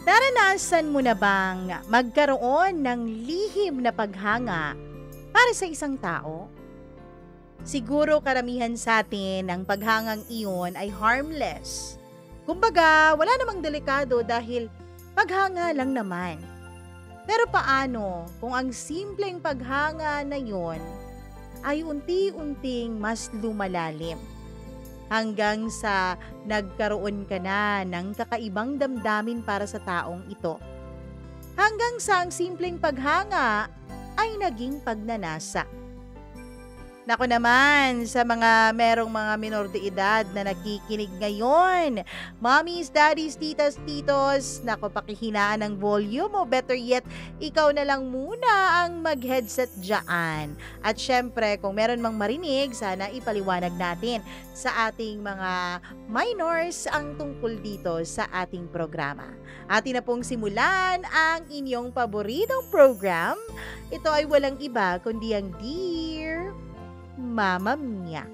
Naranasan mo na bang magkaroon ng lihim na paghanga para sa isang tao? Siguro karamihan sa atin ang paghangang iyon ay harmless. Kumbaga, wala namang delikado dahil paghanga lang naman. Pero paano kung ang simpleng paghanga na yon ay unti-unting mas lumalalim? Hanggang sa nagkaroon ka na ng kakaibang damdamin para sa taong ito. Hanggang sa ang simpleng paghanga ay naging pagnanasa. Nako naman sa mga merong mga minor de edad na nakikinig ngayon. Mommies, daddies, titas, titos, nako pakihinaan ng volume o better yet, ikaw na lang muna ang mag-headset dyan. At syempre, kung meron mang marinig, sana ipaliwanag natin sa ating mga minors ang tungkol dito sa ating programa. Atin na pong simulan ang inyong paboritong program. Ito ay walang iba kundi ang Dear Mama Mia.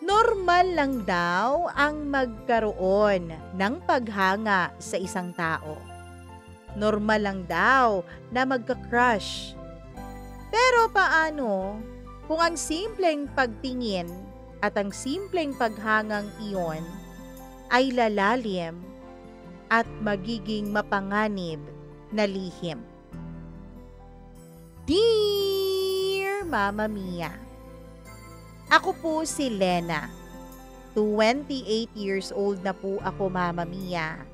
Normal lang daw ang magkaroon ng paghanga sa isang tao. Normal lang daw na magka-crush. Pero paano kung ang simpleng pagtingin at ang simpleng paghangang iyon ay lalalim at magiging mapanganib na lihim? Dear Mama Mia, ako po si Lena. 28 years old na po ako, Mama Mia.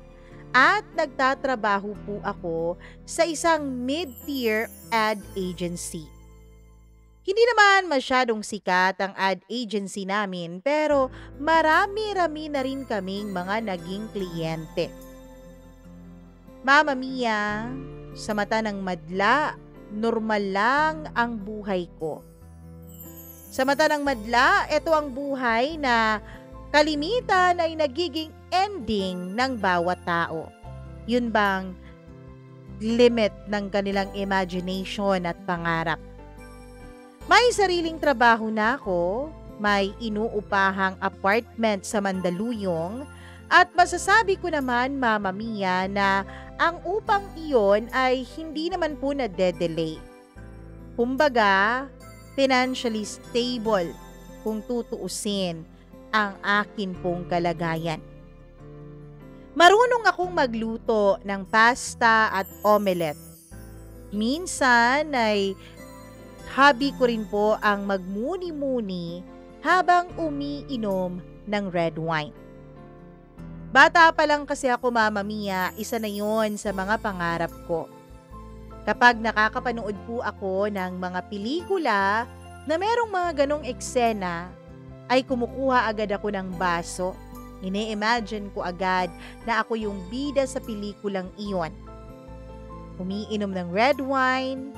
At nagtatrabaho po ako sa isang mid-tier ad agency. Hindi naman masyadong sikat ang ad agency namin pero marami-rami na rin kaming mga naging kliyente. Mama Mia, sa mata ng madla, normal lang ang buhay ko. Sa mata ng madla, ito ang buhay na kalimitan ay nagiging ending ng bawat tao. Yun bang limit ng kanilang imagination at pangarap. May sariling trabaho na ako, may inuupahang apartment sa Mandaluyong, at masasabi ko naman, Mama Mia, na ang upang iyon ay hindi naman po na-delay. Kumbaga, financially stable kung tutuusin ang akin pong kalagayan. Marunong akong magluto ng pasta at omelette. Minsan ay hobby ko rin po ang magmuni-muni habang umiinom ng red wine. Bata pa lang kasi ako, Mama Mia, isa na yon sa mga pangarap ko. Kapag nakakapanood po ako ng mga pelikula na merong mga ganong eksena, ay kumukuha agad ako ng baso. Ine-imagine ko agad na ako yung bida sa pelikulang iyon. Umiinom ng red wine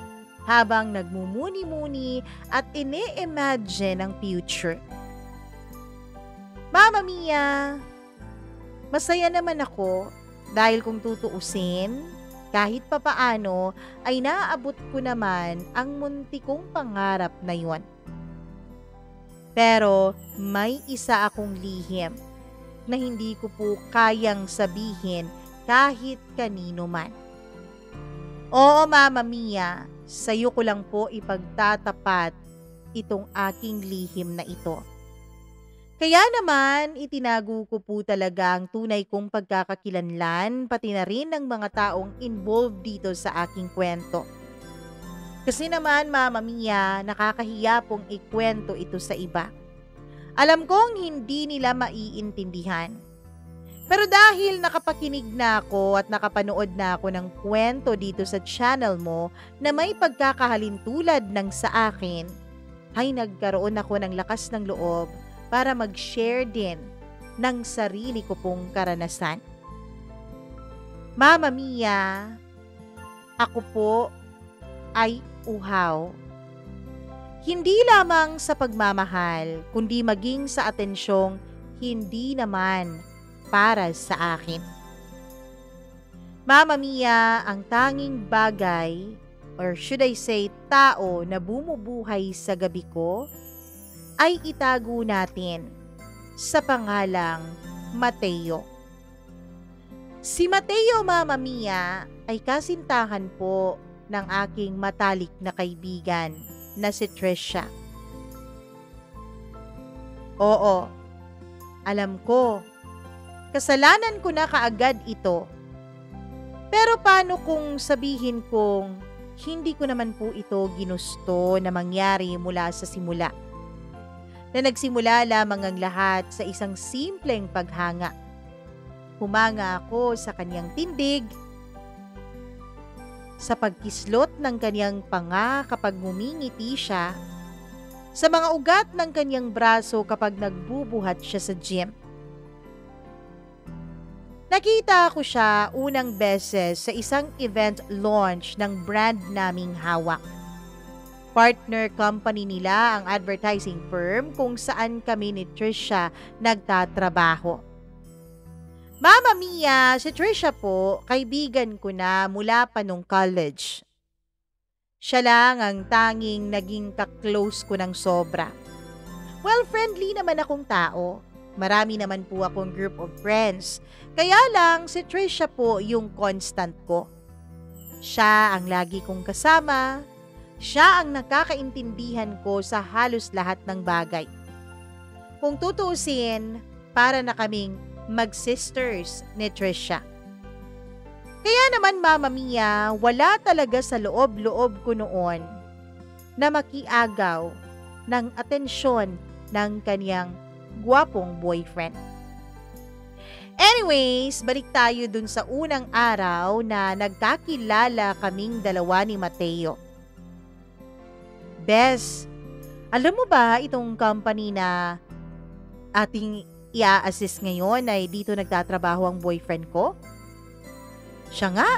habang nagmumuni-muni at ine-imagine ang future. Mama Mia, masaya naman ako dahil kung tutuusin, kahit papaano ay naaabot ko naman ang muntikong pangarap na yon. Pero may isa akong lihim na hindi ko po kayang sabihin kahit kanino man. Oo, Mama Mia, sa'yo ko lang po ipagtatapat itong aking lihim na ito. Kaya naman, itinago ko po talaga ang tunay kong pagkakakilanlan, pati na rin ng mga taong involved dito sa aking kwento. Kasi naman, Mama Mia, nakakahiya pong ikwento ito sa iba. Alam kong hindi nila maiintindihan. Pero dahil nakapakinig na ako at nakapanood na ako ng kwento dito sa channel mo na may pagkakahalintulad ng sa akin, ay nagkaroon ako ng lakas ng loob para mag-share din ng sarili ko pong karanasan. Mama Mia, ako po ay uhaw. Hindi lamang sa pagmamahal, kundi maging sa atensyong hindi naman para sa akin. Mama Mia, ang tanging bagay, or should I say tao na bumubuhay sa gabi ko, ay itago natin sa pangalang Mateo. Si Mateo, Mama Mia, ay kasintahan po ng aking matalik na kaibigan na si Trisha. Oo, alam ko, kasalanan ko na kaagad ito. Pero paano kung sabihin kong hindi ko naman po ito ginusto na mangyari mula sa simula? Na nagsimula lamang ang lahat sa isang simpleng paghanga. Humanga ako sa kanyang tindig, sa pagkislot ng kanyang panga kapag ngumingiti siya, sa mga ugat ng kanyang braso kapag nagbubuhat siya sa gym. Nakita ko siya unang beses sa isang event launch ng brand naming hawak. Partner company nila ang advertising firm kung saan kami ni Trisha nagtatrabaho. Mama Mia, si Trisha po, kaibigan ko na mula pa nung college. Siya lang ang tanging naging ka-close ko ng sobra. Well, friendly naman akong tao. Marami naman po akong group of friends. Kaya lang si Trisha po yung constant ko. Siya ang lagi kong kasama. Siya ang nakakaintindihan ko sa halos lahat ng bagay. Kung tutuusin, para na kaming mag-sisters ni Trisha. Kaya naman, Mama Mia, wala talaga sa loob-loob ko noon na makiagaw ng atensyon ng kanyang gwapong boyfriend. Anyways, balik tayo dun sa unang araw na nagkakilala kaming dalawa ni Mateo. Bes, alam mo ba itong company na ating i-assist ngayon ay dito nagtatrabaho ang boyfriend ko? Siya nga.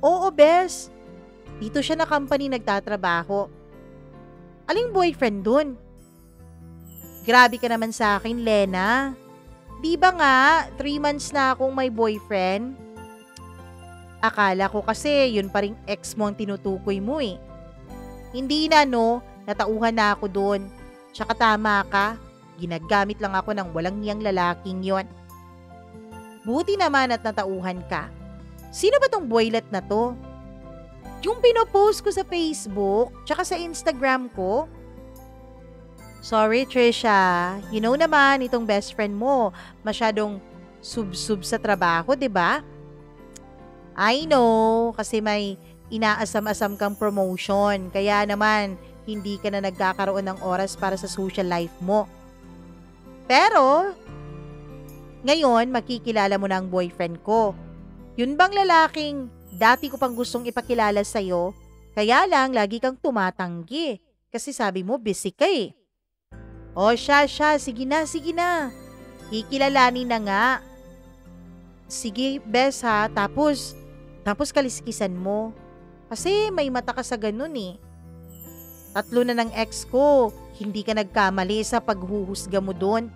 Oo, Bes. Dito siya na company nagtatrabaho. Aling boyfriend dun? Grabe ka naman sa akin, Lena. Di ba nga, 3 months na akong may boyfriend? Akala ko kasi yun pa ring ex mo ang tinutukoy mo eh. Hindi na no, natauhan na ako doon. Tsaka tama ka, ginagamit lang ako ng walang niyang lalaking yon. Buti naman at natauhan ka. Sino ba tong boylet na to? Yung pinopost ko sa Facebook, tsaka sa Instagram ko? Sorry, Trisha. You know naman, itong best friend mo, masyadong sub-sub sa trabaho, di ba? I know, kasi may inaasam-asam kang promotion. Kaya naman, hindi ka na nagkakaroon ng oras para sa social life mo. Pero, ngayon, makikilala mo na ang boyfriend ko. Yun bang lalaking dati ko pang gustong ipakilala sa'yo, kaya lang lagi kang tumatanggi. Kasi sabi mo, busy ka eh. O siya, sige na. Kikilalanin na nga. Sige, bes ha, tapos kaliskisan mo. Kasi may mata ka sa ganun eh. 3 na ng ex ko, hindi ka nagkamali sa paghuhusga mo doon.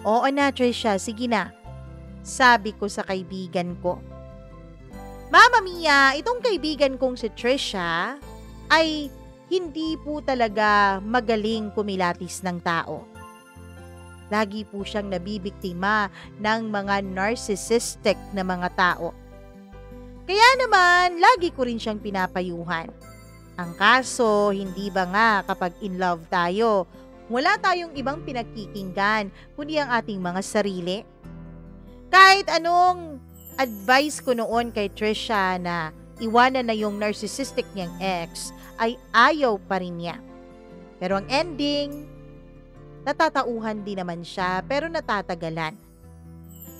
Oo na, Trisha, sige na. Sabi ko sa kaibigan ko. Mama Mia, itong kaibigan kong si Trisha ay hindi po talaga magaling kumilatis ng tao. Lagi po siyang nabibiktima ng mga narcissistic na mga tao. Kaya naman, lagi ko rin siyang pinapayuhan. Ang kaso, hindi ba nga kapag in love tayo, wala tayong ibang pinagkikinggan kundi ang ating mga sarili? Kahit anong advice ko noon kay Trisha na iwanan na yung narcissistic niyang ex, ay ayaw pa rin niya. Pero ang ending, natatauhan din naman siya pero natatagalan.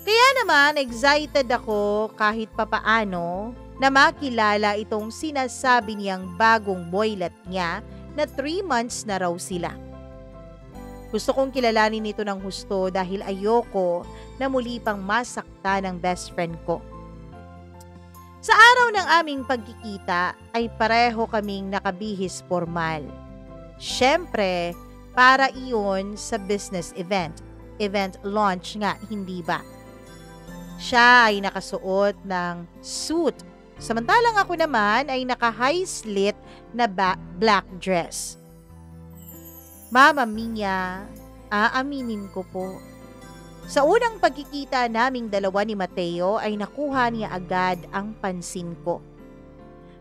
Kaya naman, excited ako kahit papaano na makilala itong sinasabi niyang bagong boylet niya na 3 months na raw sila. Gusto kong kilalanin ito ng husto dahil ayoko na muli pang masakta ng best friend ko. Sa araw ng aming pagkikita ay pareho kaming nakabihis formal. Siyempre, para iyon sa business event. Event launch nga, hindi ba? Siya ay nakasuot ng suit, samantalang ako naman ay naka-high slit na black dress. Mama Mia, aaminin ko po. Sa unang pagkikita naming dalawa ni Mateo ay nakuha niya agad ang pansin ko.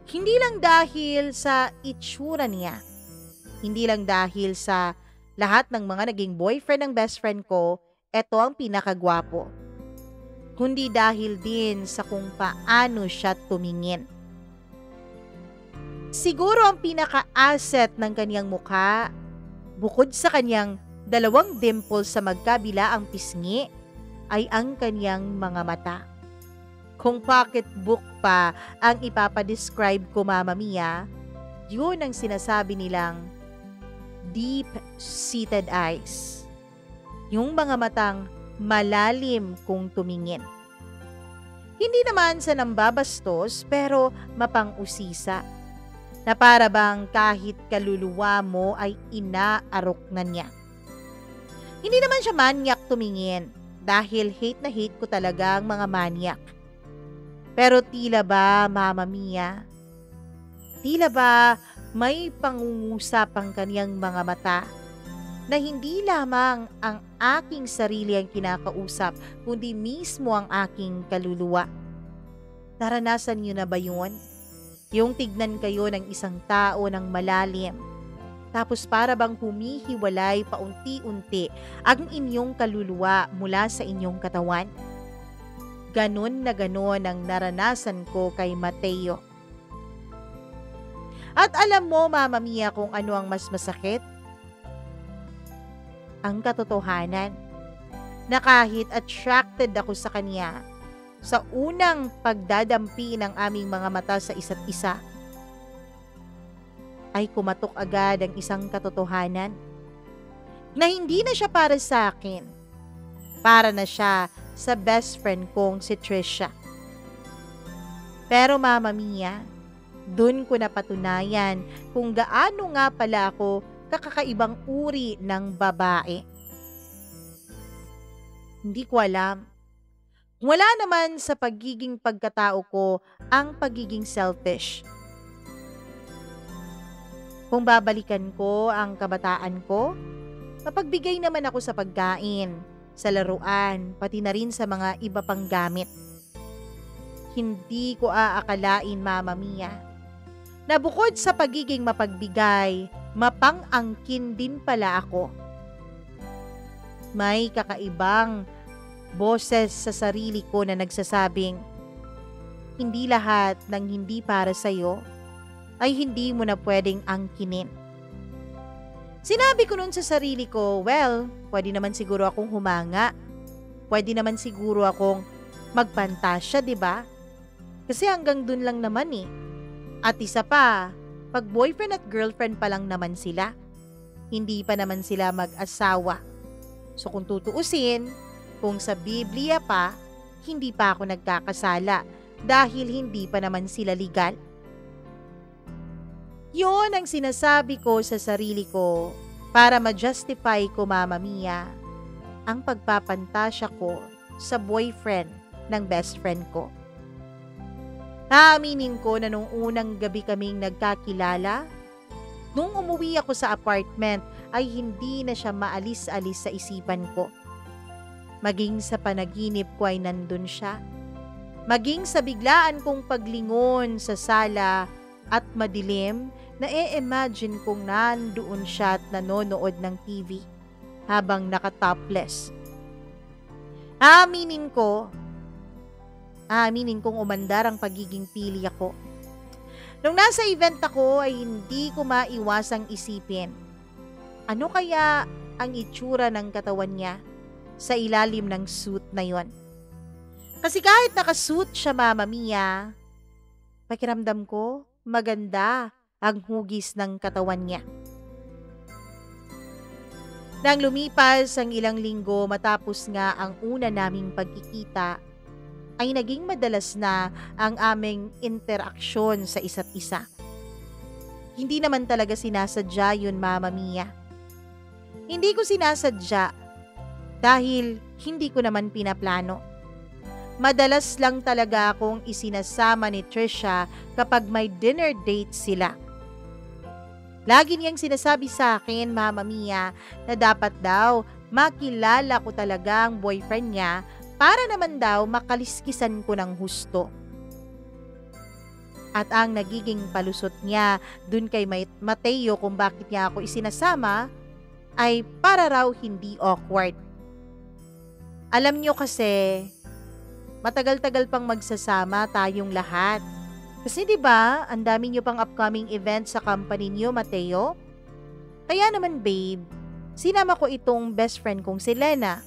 Hindi lang dahil sa itsura niya, hindi lang dahil sa lahat ng mga naging boyfriend ng best friend ko, eto ang pinakagwapo. Kundi dahil din sa kung paano siya tumingin. Siguro ang pinaka-asset ng kanyang mukha, bukod sa kanyang 2 dimples sa magkabila ang pisngi, ay ang kanyang mga mata. Kung pocketbook pa ang ipapadescribe ko, Mama Mia, yun ang sinasabi nilang deep-seated eyes. Yung mga matang malalim kung tumingin. Hindi naman sa nambabastos pero mapang-usisa, na para bang kahit kaluluwa mo ay inaarok na niya. Hindi naman siya manyak tumingin dahil hate na hate ko talaga ang mga manyak. Pero tila ba, Mama Mia, tila ba may pangungusap ang kaniyang mga mata na hindi lamang ang aking sarili ang kinakausap, kundi mismo ang aking kaluluwa. Naranasan niyo na ba yun? Yung tignan kayo ng isang tao ng malalim, tapos para bang humihiwalay paunti-unti ang inyong kaluluwa mula sa inyong katawan? Ganon na ganon ang naranasan ko kay Mateo. At alam mo, Mama Mia, kung ano ang mas masakit? Ang katotohanan na kahit attracted ako sa kanya, sa unang pagdadampi ng aming mga mata sa isa't isa, ay kumatok agad ang isang katotohanan na hindi na siya para sa akin. Para na siya sa best friend kong si Trisha. Pero Mama Mia, dun ko napatunayan kung gaano nga pala ako kakakaibang uri ng babae. Hindi ko alam. Wala naman sa pagiging pagkatao ko ang pagiging selfish. Kung babalikan ko ang kabataan ko, mapagbigay naman ako sa pagkain, sa laruan, pati na rin sa mga iba pang gamit. Hindi ko aakalain, Mama Mia, na bukod sa pagiging mapagbigay, mapang-angkin din pala ako. May kakaibang boses sa sarili ko na nagsasabing, hindi lahat ng hindi para sa'yo ay hindi mo na pwedeng angkinin. Sinabi ko nun sa sarili ko, well, pwede naman siguro akong humanga. Pwede naman siguro akong magpantasya, di ba? Kasi hanggang dun lang naman eh. At isa pa, pag boyfriend at girlfriend pa lang naman sila, hindi pa naman sila mag-asawa. So kung tutuusin, kung sa Biblia pa, hindi pa ako nagkakasala dahil hindi pa naman sila legal. Yon ang sinasabi ko sa sarili ko para ma-justify ko, Mama Mia, ang pagpapantasya ko sa boyfriend ng best friend ko. Aaminin ko na nung unang gabi kaming nagkakilala, nung umuwi ako sa apartment ay hindi na siya maalis-alis sa isipan ko. Maging sa panaginip ko ay nandun siya. Maging sa biglaan kong paglingon sa sala at madilim, na-imagine kong nandoon siya at nanonood ng TV habang naka-topless. Aaminin kong umandar ang pagiging pili ako. Nung nasa event ako ay hindi ko maiwasang isipin, ano kaya ang itsura ng katawan niya sa ilalim ng suit na yon? Kasi kahit nakasuit siya, Mama Mia, pakiramdam ko maganda ang hugis ng katawan niya. Nang lumipas ang ilang linggo matapos nga ang una naming pagkikita, ay naging madalas na ang aming interaksyon sa isa't isa. Hindi naman talaga sinasadya yun, Mama Mia. Hindi ko sinasadya dahil hindi ko naman pinaplano. Madalas lang talaga akong isinasama ni Trisha kapag may dinner date sila. Lagi niyang sinasabi sa akin, Mama Mia, na dapat daw makilala ko talaga ang boyfriend niya para naman daw makaliskisan ko ng husto. At ang nagiging palusot niya dun kay Mateo kung bakit niya ako isinasama ay para raw hindi awkward. Alam niyo kasi, matagal-tagal pang magsasama tayong lahat. Kasi 'di ba, ang dami niyo pang upcoming events sa company niyo, Mateo? Kaya naman babe, sinama ko itong best friend kong si Lena.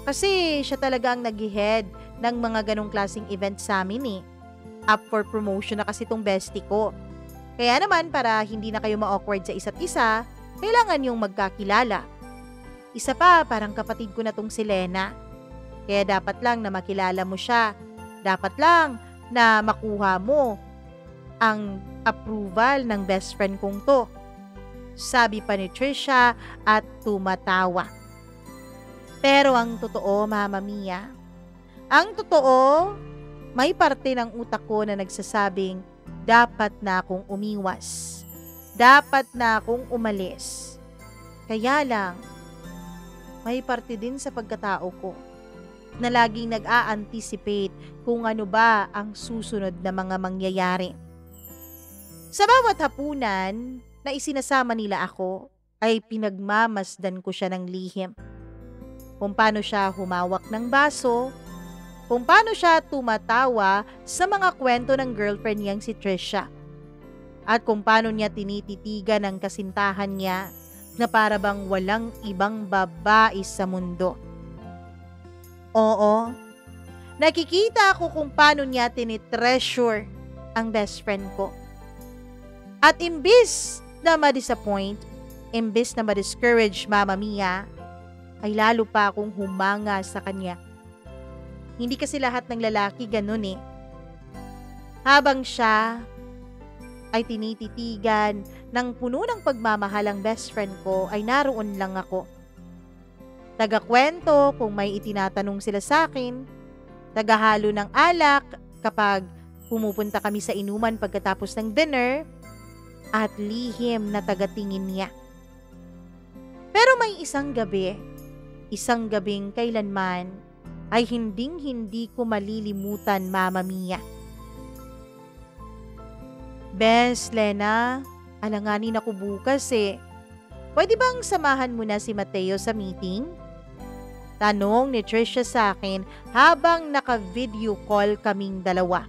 Kasi siya talaga ang nag-head ng mga ganong klaseng event sa amin eh. Up for promotion na kasi itong bestie ko. Kaya naman para hindi na kayo ma-awkward sa isa't isa, kailangan yung magkakilala. Isa pa, parang kapatid ko na tong si Lena. Kaya dapat lang na makilala mo siya. Dapat lang na makuha mo ang approval ng best friend kong to. Sabi pa ni Trisha at tumatawa. Pero ang totoo, Mama Mia, ang totoo, may parte ng utak ko na nagsasabing dapat na akong umiwas. Dapat na akong umalis. Kaya lang, may parte din sa pagkatao ko na laging nag-a-anticipate kung ano ba ang susunod na mga mangyayari. Sa bawat hapunan na isinasama nila ako, ay pinagmamasdan ko siya ng lihim. Kung paano siya humawak ng baso, kung paano siya tumatawa sa mga kwento ng girlfriend niyang si Trisha, at kung paano niya tinititigan ang kasintahan niya na para bang walang ibang babae sa mundo. Oo, nakikita ko kung paano niya tinitreasure ang best friend ko. At imbis na ma-disappoint, imbis na ma-discourage, Mama Mia, ay lalo pa akong humanga sa kanya. Hindi kasi lahat ng lalaki ganun eh. Habang siya ay tinititigan ng puno ng pagmamahal ang best friend ko, ay naroon lang ako. Taga-kwento kung may itinatanong sila sa akin, tagahalo ng alak kapag pumupunta kami sa inuman pagkatapos ng dinner, at lihim na tagatingin niya. Pero may isang gabing kailanman ay hinding-hindi ko malilimutan, Mama Mia. Bes, Lena, alanganin ako bukas eh. Pwede bang samahan mo na si Mateo sa meeting? Tanong ni Trisha sa akin habang naka-video call kaming dalawa.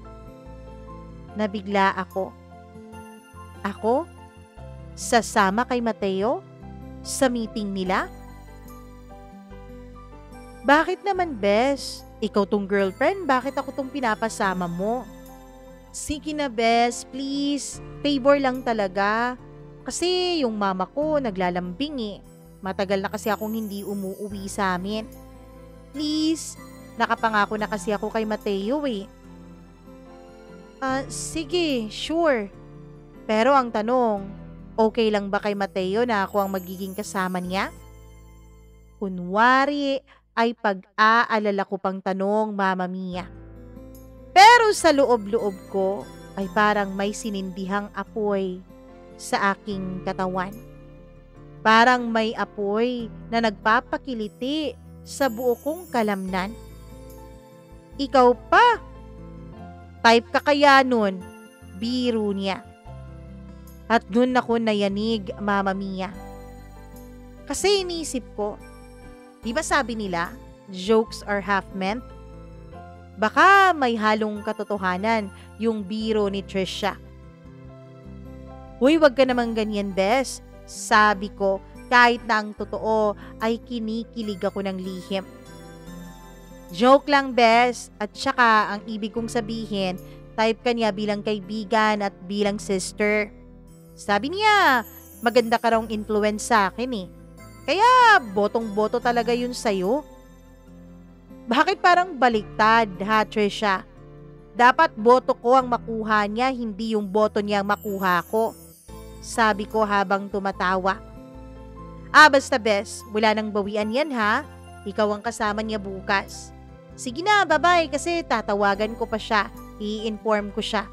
Nabigla ako. Ako? Sasama kay Mateo? Sa meeting nila? Bakit naman, Bes? Ikaw tong girlfriend, bakit ako tong pinapasama mo? Sige na, Bes, please. Favor lang talaga. Kasi yung mama ko naglalambing eh. Matagal na kasi akong hindi umuwi sa amin. Please, nakapangako na kasi ako kay Mateo eh. Sige, sure. Pero ang tanong, okay lang ba kay Mateo na ako ang magiging kasama niya? Kunwari ay pag-aalala ko pang tanong, Mama Mia. Pero sa loob-loob ko ay parang may sinindihang apoy sa aking katawan. Parang may apoy na nagpapakiliti sa buo kong kalamnan. Ikaw pa? Type ka kaya nun? Biro niya. At dun ako nayanig, Mama Mia. Kasi iniisip ko, di ba sabi nila, jokes are half meant? Baka may halong katotohanan yung biro ni Trisha. Uy, wag ka naman ganyan, Bes. Sabi ko, kahit na ang totoo ay kinikilig ako ng lihim. Joke lang, Bes. At saka ang ibig kong sabihin, type ka niya bilang kaibigan at bilang sister. Sabi niya, maganda ka raw influence sa akin eh. Kaya botong-boto talaga yun sa'yo. Bakit parang baliktad, ha, Trisha? Dapat boto ko ang makuha niya, hindi yung boto niya ang makuha ko. Sabi ko habang tumatawa. Basta Bes, wala nang bawian yan ha. Ikaw ang kasama niya bukas. Sige na, bye-bye kasi tatawagan ko pa siya. I-inform ko siya.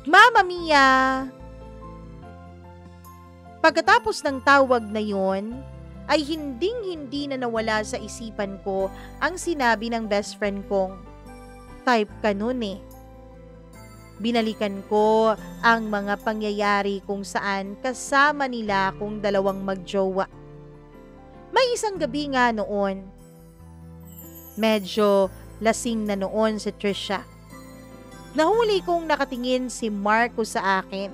Mama Mia! Pagkatapos ng tawag na yon, ay hinding-hindi na nawala sa isipan ko ang sinabi ng best friend kong, type ka nun eh. Binalikan ko ang mga pangyayari kung saan kasama nila akong dalawang magjowa. May isang gabi nga noon, medyo lasing na noon si Trisha. Nahuli kong nakatingin si Marco sa akin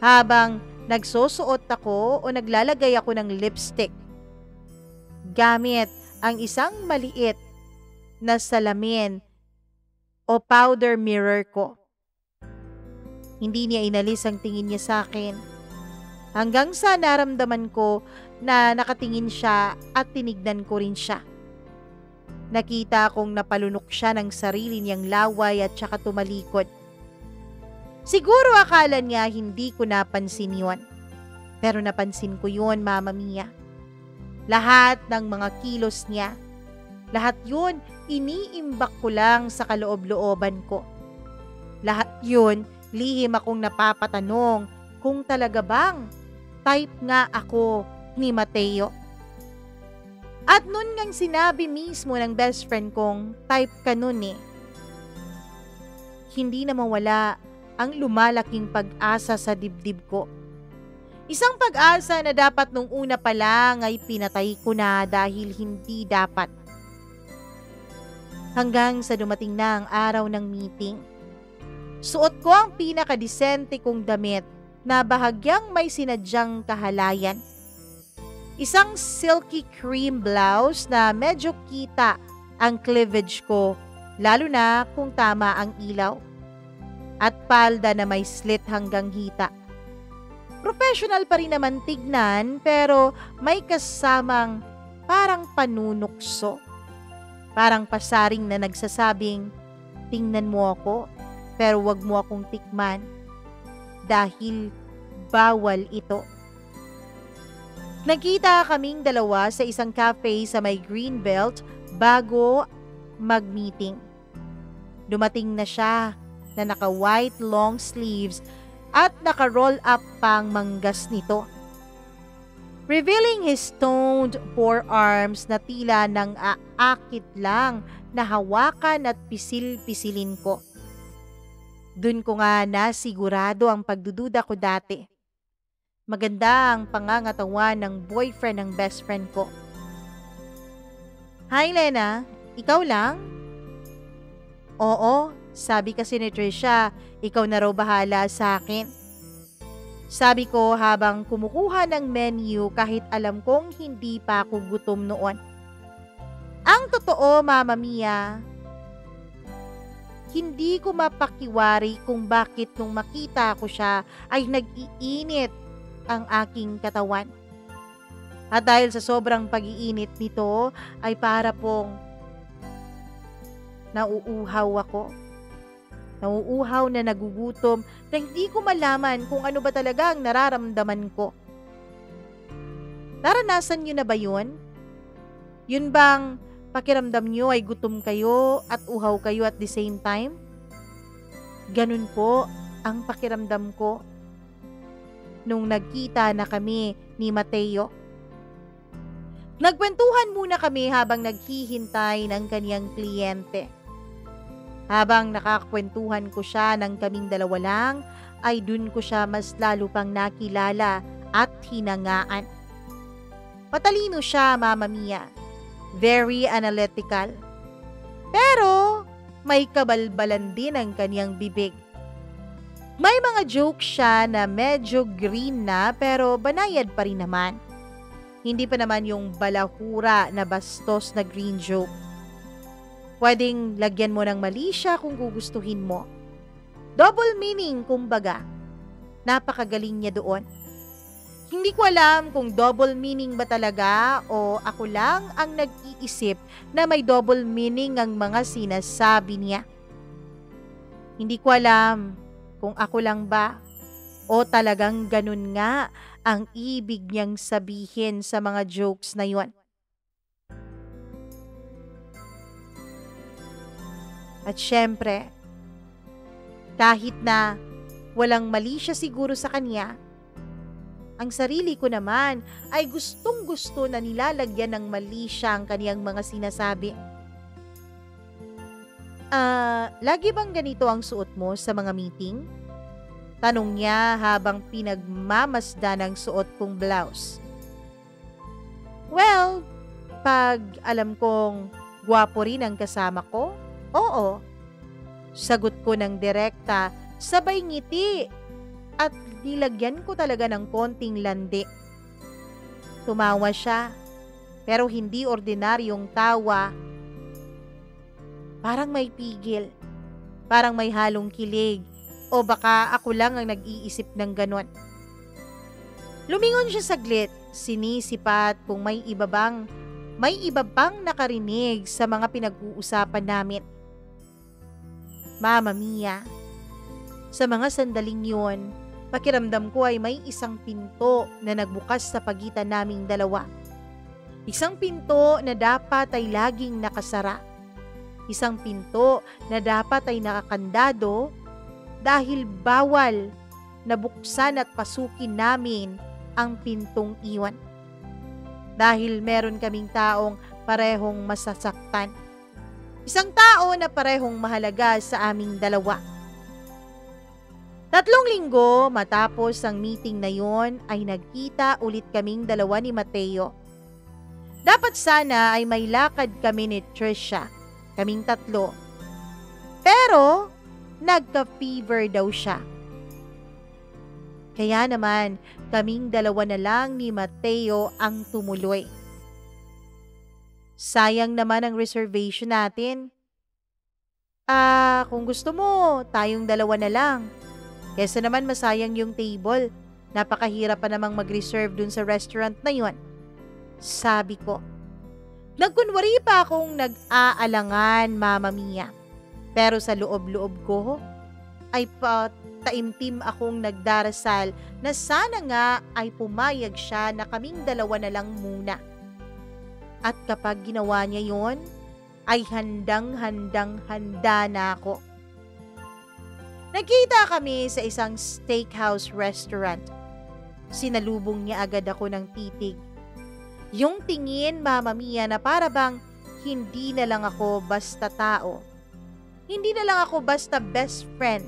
habang nagsusuot ako o naglalagay ako ng lipstick gamit ang isang maliit na salamin o powder mirror ko. Hindi niya inalis ang tingin niya sa akin hanggang sa naramdaman ko na nakatingin siya at tinignan ko rin siya. Nakita kong napalunok siya ng sarili niyang laway at saka tumalikod. Siguro akala niya hindi ko napansin yon. Pero napansin ko yon, Mama Mia. Lahat ng mga kilos niya, lahat yun iniimbak ko lang sa kaloob-looban ko. Lahat yun lihim akong napapatanong kung talaga bang type nga ako ni Mateo. At nun ngang sinabi mismo ng best friend kong type ka nun eh. Hindi na mawala ang lumalaking pag-asa sa dibdib ko. Isang pag-asa na dapat nung una pa lang ay pinatay ko na dahil hindi dapat. Hanggang sa dumating na ang araw ng meeting. Suot ko ang pinakadisente kong damit na bahagyang may sinadyang kahalayan. Isang silky cream blouse na medyo kita ang cleavage ko, lalo na kung tama ang ilaw. At palda na may slit hanggang hita. Professional pa rin naman tignan pero may kasamang parang panunukso. Parang pasaring na nagsasabing, tingnan mo ako pero wag mo akong tikman dahil bawal ito. Nagkita kaming dalawa sa isang cafe sa may Greenbelt bago mag-meeting. Dumating na siya na naka-white long sleeves at naka-roll up pang manggas nito. Revealing his toned forearms na tila nang aakit lang na hawakan at pisil-pisilin ko. Dun ko nga nasigurado ang pagdududa ko dati. Maganda ang pangangatawan ng boyfriend ng best friend ko. Hi Lena, ikaw lang? Oo, sabi kasi ni Trisha, ikaw na raw bahala sa akin. Sabi ko habang kumukuha ng menu kahit alam kong hindi pa ako gutom noon. Ang totoo, Mama Mia, hindi ko mapakiwari kung bakit nung makita ko siya ay nag-iinit ang aking katawan. At dahil sa sobrang pag-iinit nito ay para pong nauuhaw ako. Nauuhaw na nagugutom na hindi ko malaman kung ano ba talaga ang nararamdaman ko. Naranasan niyo na ba yun? Yun bang pakiramdam niyo ay gutom kayo at uhaw kayo at the same time? Ganun po ang pakiramdam ko nung nagkita na kami ni Mateo. Nagkwentuhan muna kami habang naghihintay ng kaniyang kliyente. Habang nakakwentuhan ko siya ng kaming dalawa lang, ay dun ko siya mas lalo pang nakilala at hinangaan. Matalino siya, Mama Mia. Very analytical. Pero may kabalbalan din ang kaniyang bibig. May mga joke siya na medyo green na pero banayad pa rin naman. Hindi pa naman yung balahura na bastos na green joke. Pwedeng lagyan mo ng mali siya kung gugustuhin mo. Double meaning, kumbaga. Napakagaling niya doon. Hindi ko alam kung double meaning ba talaga o ako lang ang nag-iisip na may double meaning ang mga sinasabi niya. Hindi ko alam kung ako lang ba o talagang ganun nga ang ibig niyang sabihin sa mga jokes na yon. At syempre, kahit na walang mali siya siguro sa kanya, Ang sarili ko naman ay gustong-gusto na nilalagyan ng mali siya ang kaniyang mga sinasabi. Lagi bang ganito ang suot mo sa mga meeting? Tanong niya habang pinagmamasdan ang suot kong blouse. Well, pag alam kong gwapo rin ang kasama ko, oo. Sagot ko ng direkta, sabay ngiti at nilagyan ko talaga ng konting landi. Tumawa siya, pero hindi ordinaryong tawa. Parang may pigil, parang may halong kilig, o baka ako lang ang nag-iisip ng ganon. Lumingon siya saglit, sinisipat kung may iba bang nakarinig sa mga pinag-uusapan namin. Mama Mia, sa mga sandaling yun, pakiramdam ko ay may isang pinto na nagbukas sa pagitan naming dalawa. Isang pinto na dapat ay laging nakasara. Isang pinto na dapat ay nakakandado dahil bawal na buksan at pasukin namin ang pintong iwan. Dahil meron kaming taong parehong masasaktan. Isang tao na parehong mahalaga sa aming dalawa. 3 linggo matapos ang meeting na yon ay nagkita ulit kaming dalawa ni Mateo. Dapat sana ay may lakad kami ni Trisha, kaming 3. Pero nagka-fever daw siya. Kaya naman kaming dalawa na lang ni Mateo ang tumuloy. Sayang naman ang reservation natin. Kung gusto mo, tayong dalawa na lang. Kesa naman masayang yung table. Napakahirap pa namang mag-reserve dun sa restaurant na yon. Sabi ko. Nagkunwari pa akong nag-aalangan, Mama Mia. Pero sa loob-loob ko, ay taimtim akong nagdarasal na sana nga ay pumayag siya na kaming dalawa na lang muna. At kapag ginawa niya yon, ay handang-handa na ako. Nagkita kami sa isang steakhouse restaurant. Sinalubong niya agad ako ng titig. Yung tingin, Mama Mia, na para bang hindi na lang ako basta tao. Hindi na lang ako basta best friend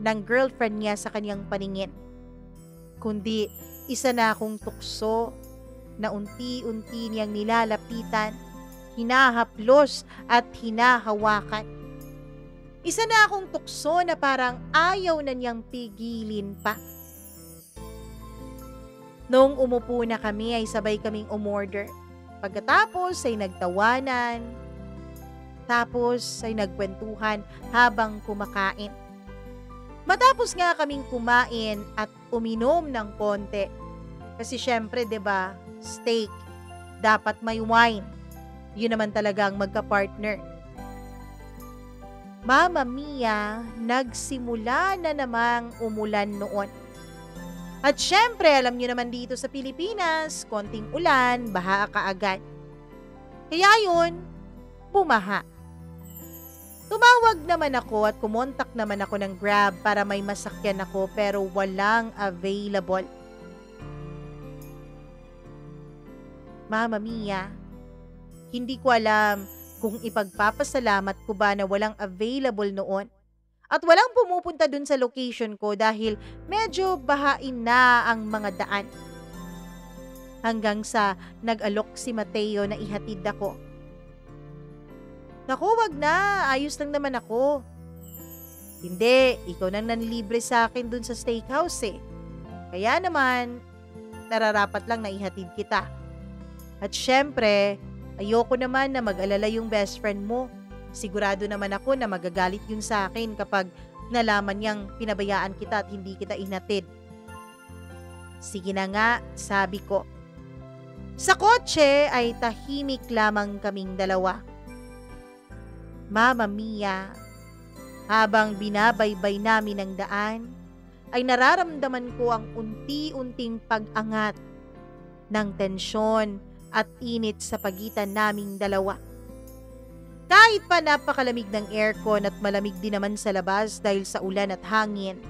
ng girlfriend niya sa kanyang paningin. Kundi isa na akong tukso na unti-unti niyang nilalapitan, hinahaplos at hinahawakan. Isa na akong tukso na parang ayaw na niyang pigilin pa. Noong umupo na kami ay sabay kaming umorder. Pagkatapos ay nagtawanan. Tapos ay nagkwentuhan habang kumakain. Matapos nga kaming kumain at uminom ng konti. Kasi syempre, 'di ba, steak, dapat may wine. Yun naman talaga ang magka-partner. Mama Mia, nagsimula na namang umulan noon. At syempre, alam niyo naman dito sa Pilipinas, konting ulan, baha kaagad. Kaya yun, bumaha. Tumawag naman ako at kumontak naman ako ng Grab para may masakyan ako pero walang available. Mama Mia, hindi ko alam kung ipagpapasalamat ko ba na walang available noon. At walang pumupunta dun sa location ko dahil medyo bahain na ang mga daan. Hanggang sa nag-alok si Mateo na ihatid ako. Naku, wag na. Ayos lang naman ako. Hindi, ikaw nang nanlibre sa akin dun sa steakhouse eh. Kaya naman, nararapat lang na ihatid kita. At syempre, ayoko naman na mag-alala yung best friend mo. Sigurado naman ako na magagalit yun sa akin kapag nalaman niyang pinabayaan kita at hindi kita inatid. Sige na nga, sabi ko. Sa kotse ay tahimik lamang kaming dalawa. Mama Mia, habang binabaybay namin ang daan, ay nararamdaman ko ang unti-unting pag-angat ng tensyon at init sa pagitan naming dalawa. Kahit pa napakalamig ng aircon at malamig din naman sa labas dahil sa ulan at hangin,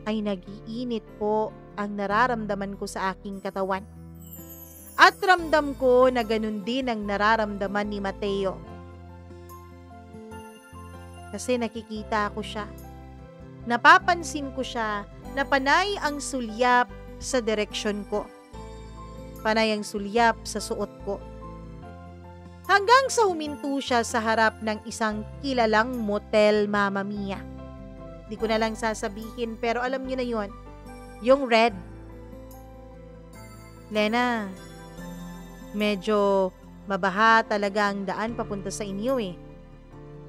ay nagiinit po ang nararamdaman ko sa aking katawan. At ramdam ko na ganun din ang nararamdaman ni Mateo. Kasi nakikita ko siya. Napapansin ko siya na panay ang sulyap sa direksyon ko. Panay ang sulyap sa suot ko. Hanggang sa huminto siya sa harap ng isang kilalang motel, Mama Mia. Di ko na lang sasabihin pero alam niyo na yon, yung red. Lena, medyo mabaha talaga ang daan papunta sa inyo eh.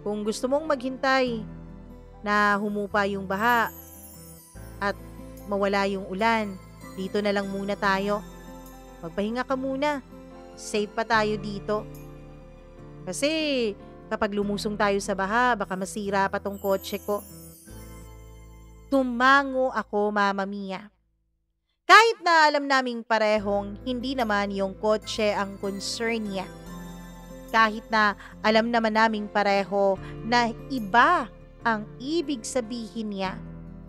Kung gusto mong maghintay na humupa yung baha at mawala yung ulan, dito na lang muna tayo. Magpahinga ka muna. Safe pa tayo dito. Kasi kapag lumusong tayo sa baha, baka masira pa tong kotse ko. Tumango ako, Mama Mia. Kahit na alam naming parehong hindi naman yung kotse ang concern niya. Kahit na alam naman naming pareho na iba ang ibig sabihin niya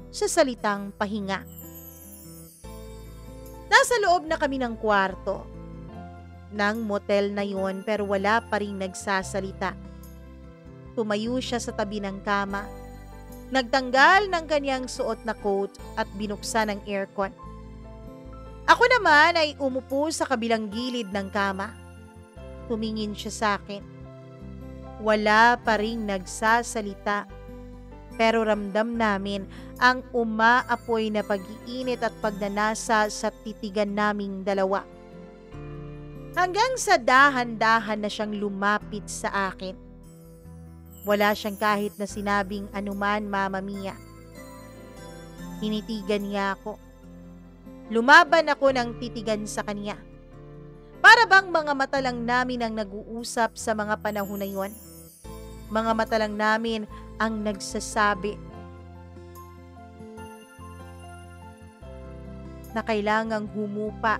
sa salitang pahinga. Nasa loob na kami ng kwarto ng motel na yon pero wala pa rin nagsasalita. Tumayo siya sa tabi ng kama. Nagtanggal ng kanyang suot na coat at binuksan ang aircon. Ako naman ay umupo sa kabilang gilid ng kama. Tumingin siya sa akin. Wala pa ring nagsasalita. Pero ramdam namin ang umaapoy na pag-iinit at pagnanasa sa titigan naming dalawa. Hanggang sa dahan-dahan na siyang lumapit sa akin. Wala siyang kahit na sinabing anuman, Mama Mia. Tinitigan niya ako. Lumaban ako ng titigan sa kanya. Para bang mga mata lang namin ang nag-uusap sa mga panahon na yon. Mga mata lang namin ang nagsasabi na kailangang humupa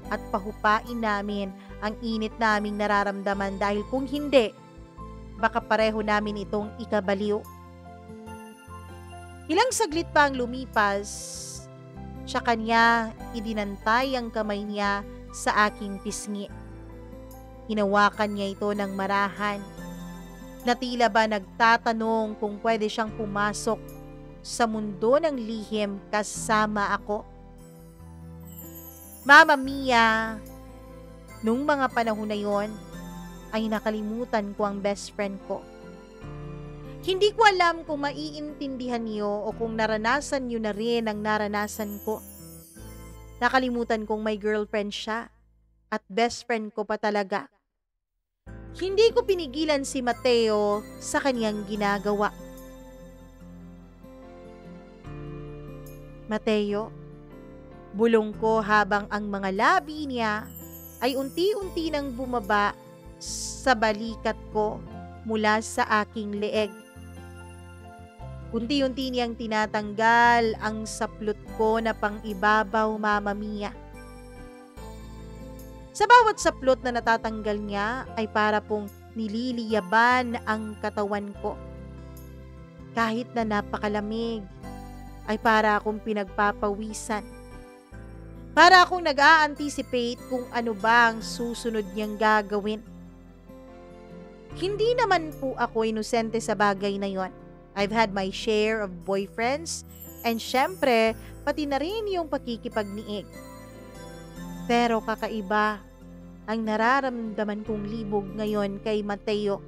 at pahupain namin ang init naming nararamdaman dahil kung hindi, baka pareho namin itong ikabaliw. Ilang saglit pa ang lumipas, tsaka niya idinantay ang kamay niya sa aking pisngi. Hinawakan niya ito ng marahan, na tila ba nagtatanong kung pwede siyang pumasok sa mundo ng lihim kasama ako. Mama Mia, nung mga panahon na yon, ay nakalimutan ko ang best friend ko. Hindi ko alam kung maiintindihan niyo o kung naranasan niyo na rin ang naranasan ko. Nakalimutan kong may girlfriend siya at best friend ko pa talaga. Hindi ko pinigilan si Mateo sa kanyang ginagawa. Mateo, bulong ko habang ang mga labi niya ay unti-unti nang bumaba sa balikat ko mula sa aking leeg. Unti-unti niyang tinatanggal ang saplot ko na pang-ibabaw, Mama Mia. Sa bawat saplot na natatanggal niya ay para pong nililiyaban ang katawan ko. Kahit na napakalamig, ay para akong pinagpapawisan. Para akong nag-a-anticipate kung ano ba ang susunod niyang gagawin. Hindi naman po ako inosente sa bagay na yon. I've had my share of boyfriends and syempre pati na rin yung pakikipagniig. Pero kakaiba ang nararamdaman kong libog ngayon kay Mateo.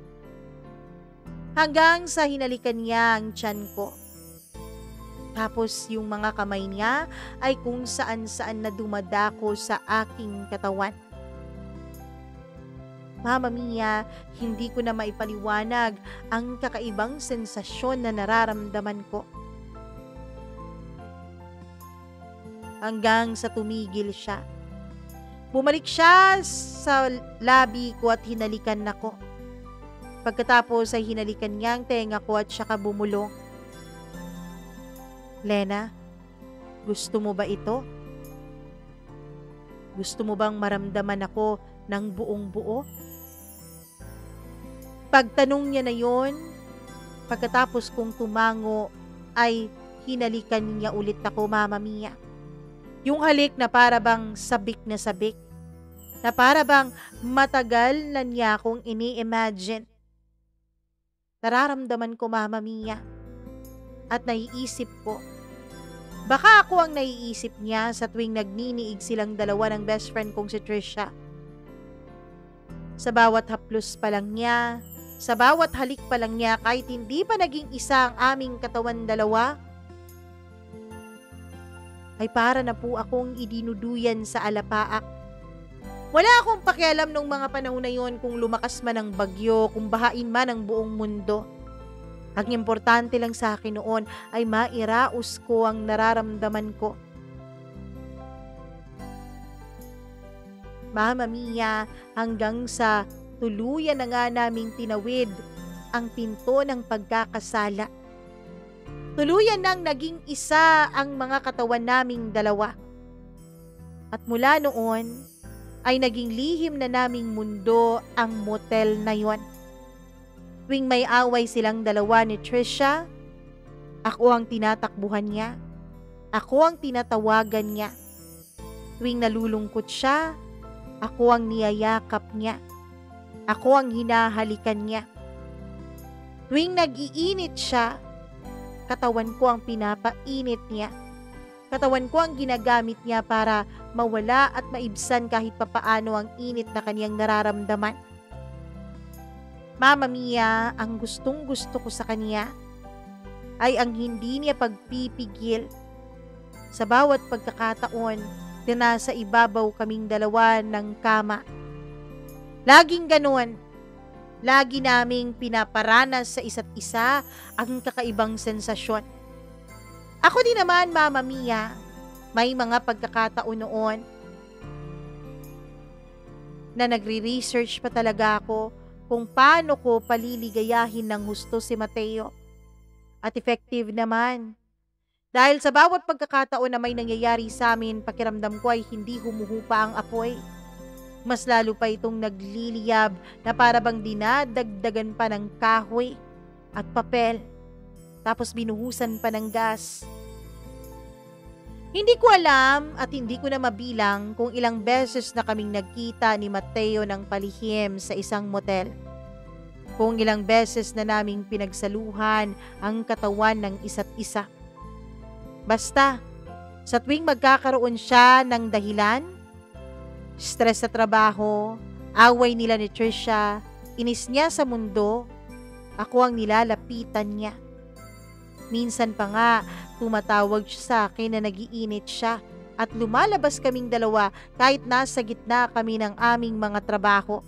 Hanggang sa hinalikan niya ang tiyan ko. Tapos yung mga kamay niya ay kung saan-saan na dumadako sa aking katawan. Mama Mia, hindi ko na maipaliwanag ang kakaibang sensasyon na nararamdaman ko. Hanggang sa tumigil siya. Bumalik siya sa labi ko at hinalikan ako. Pagkatapos ay hinalikan niya ang tenga ko at saka bumulong. Lena, gusto mo ba ito? Gusto mo bang maramdaman ako ng buong buo? Pagtanong niya na yon, pagkatapos kong tumango ay hinalikan niya ulit ako, Mama Mia. Yung halik na para bang sabik na sabik, na para bang matagal na niya akong ini-imagine. Nararamdaman ko, Mama Mia, at naiisip ko, baka ako ang naiisip niya sa tuwing nagniniig silang dalawa ng best friend kong si Trisha. Sa bawat haplos pa lang niya, sa bawat halik pa lang niya, kahit hindi pa naging isa ang aming katawan dalawa, ay para na po akong idinuduyan sa alapaak. Wala akong pakialam nung mga panahon na yon kung lumakas man ang bagyo, kung bahain man ang buong mundo. Ang importante lang sa akin noon ay mairaos ko ang nararamdaman ko. Mama Mia, hanggang sa tuluyan na nga naming tinawid ang pinto ng pagkakasala. Tuluyan nang naging isa ang mga katawan naming dalawa. At mula noon ay naging lihim na naming mundo ang motel na yon. Tuwing may away silang dalawa ni Trisha, ako ang tinatakbuhan niya. Ako ang tinatawagan niya. Tuwing nalulungkot siya, ako ang niyayakap niya. Ako ang hinahalikan niya. Tuwing nag-iinit siya, katawan ko ang pinapainit niya. Katawan ko ang ginagamit niya para mawala at maibsan kahit papaano ang init na kaniyang nararamdaman. Mama Mia, ang gustong-gusto ko sa kaniya ay ang hindi niya pagpipigil. Sa bawat pagkakataon na nasa ibabaw kaming dalawa ng kama. Laging ganun. Lagi naming pinaparanas sa isa't isa ang kakaibang sensasyon. Ako din naman, Mama Mia, may mga pagkakataon noon na nagre-research pa talaga ako kung paano ko paliligayahin ng husto si Mateo. At effective naman. Dahil sa bawat pagkakataon na may nangyayari sa amin, pakiramdam ko ay hindi humuhupa ang apoy. Mas lalo pa itong nagliliyab na para bang dinadagdagan pa ng kahoy at papel. Tapos binuhusan pa ng gas. Hindi ko alam at hindi ko na mabilang kung ilang beses na kaming nagkita ni Mateo ng palihim sa isang motel. Kung ilang beses na naming pinagsaluhan ang katawan ng isa't isa. Basta, sa tuwing magkakaroon siya ng dahilan, stress sa trabaho, away nila ni Trisha, inis niya sa mundo, ako ang nilalapitan niya. Minsan pa nga, tumatawag siya sa akin na nagiinit siya at lumalabas kaming dalawa kahit nasa gitna kami ng aming mga trabaho.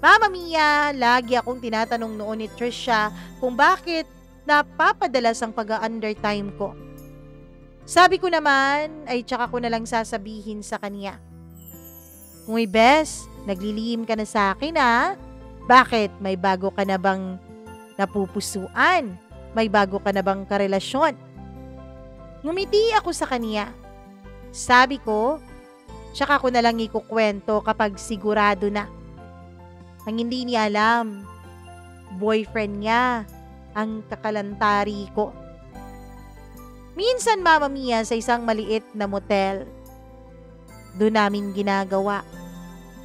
Mama Mia, lagi akong tinatanong noon ni Trisha kung bakit napapadalas ang pag-undertime ko. Sabi ko naman ay tsaka ko na lang sasabihin sa kanya. Uy Bes, naglilihim ka na sa akin ha? Bakit? May bago ka na bang napupusuan? May bago ka na bang karelasyon? Ngumiti ako sa kanya. Sabi ko, tsaka ko na lang ikukwento kapag sigurado na. Ang hindi niya alam, boyfriend niya ang kakalantari ko. Minsan, Mama Mia, sa isang maliit na motel, doon namin ginagawa.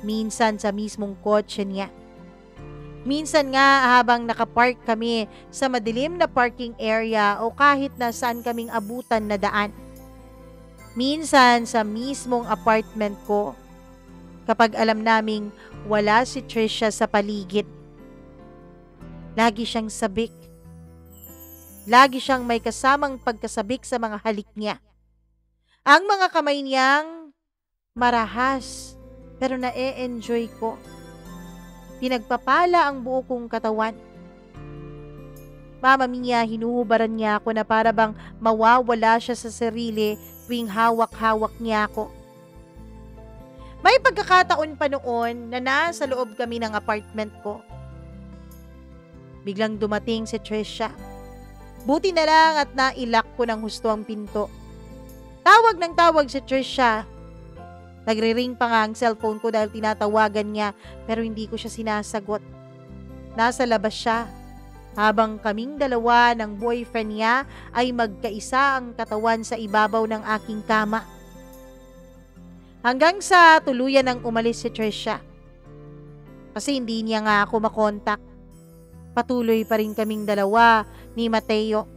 Minsan sa mismong kotse niya. Minsan nga habang nakapark kami sa madilim na parking area o kahit na saan kaming abutan na daan. Minsan sa mismong apartment ko kapag alam naming wala si Trisha sa paligid. Lagi siyang sabik. Lagi siyang may kasamang pagkasabik sa mga halik niya. Ang mga kamay niyang marahas pero na-e-enjoy ko. Pinagpapala ang buo kong katawan. Mama Mia, hinuhubaran niya ako na para bang mawawala siya sa sarili tuwing hawak-hawak niya ako. May pagkakataon pa noon na nasa loob kami ng apartment ko. Biglang dumating si Trisha. Buti na lang at nailak ko ng husto ang pinto. Tawag ng tawag si Trisha. Nagre-ring pa nga ang cellphone ko dahil tinatawagan niya pero hindi ko siya sinasagot. Nasa labas siya. habang kaming dalawa ng boyfriend niya ay magkaisa ang katawan sa ibabaw ng aking kama. Hanggang sa tuluyan ng umalis si Trisha. Kasi hindi niya nga ako makontak. Patuloy pa rin kaming dalawa ni Mateo.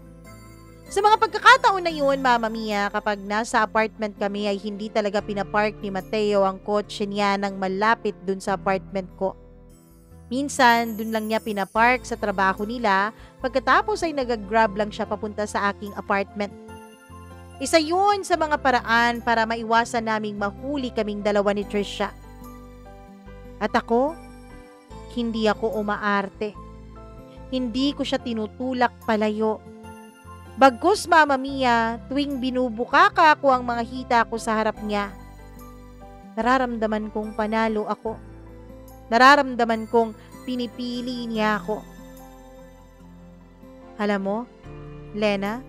Sa mga pagkakataon na yun, Mama Mia, kapag nasa apartment kami ay hindi talaga pinapark ni Mateo ang kotse niya nang malapit dun sa apartment ko. Minsan, dun lang niya pinapark sa trabaho nila, pagkatapos ay nag-grab lang siya papunta sa aking apartment. Isa yun sa mga paraan para maiwasan naming mahuli kaming dalawa ni Trisha. At ako, hindi ako umaarte. Hindi ko siya tinutulak palayo. Bagkus, Mama Mia, tuwing binubukaka ko ang mga hita ko sa harap niya, nararamdaman kong panalo ako. Nararamdaman kong pinipili niya ako. Alam mo, Lena,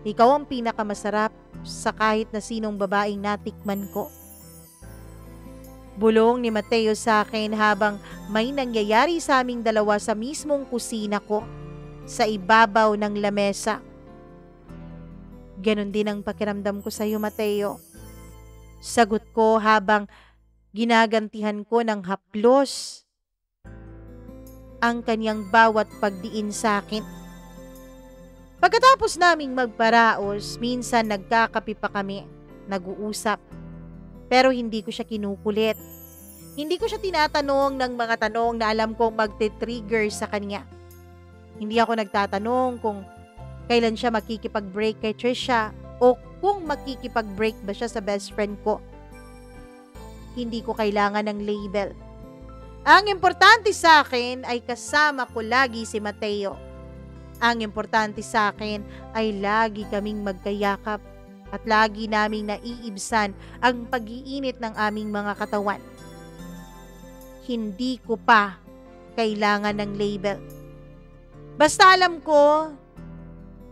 ikaw ang pinakamasarap sa kahit na sinong babaeng natikman ko. Bulong ni Mateo sa akin habang may nangyayari sa aming dalawa sa mismong kusina ko, sa ibabaw ng lamesa. Ganon din ang pakiramdam ko sa iyo, Mateo. Sagot ko habang ginagantihan ko ng haplos ang kanyang bawat pagdiin sa akin. Pagkatapos naming magparaos, minsan nagkakapi pa kami, nag-uusap. Pero hindi ko siya kinukulit. Hindi ko siya tinatanong ng mga tanong na alam kong magte-trigger sa kanya. Hindi ako nagtatanong kung kailan siya makikipag-break kay Trisha o kung makikipag-break ba siya sa best friend ko. Hindi ko kailangan ng label. Ang importante sa akin ay kasama ko lagi si Mateo. Ang importante sa akin ay lagi kaming magkayakap at lagi naming naiibsan ang pag-iinit ng aming mga katawan. Hindi ko pa kailangan ng label. Basta alam ko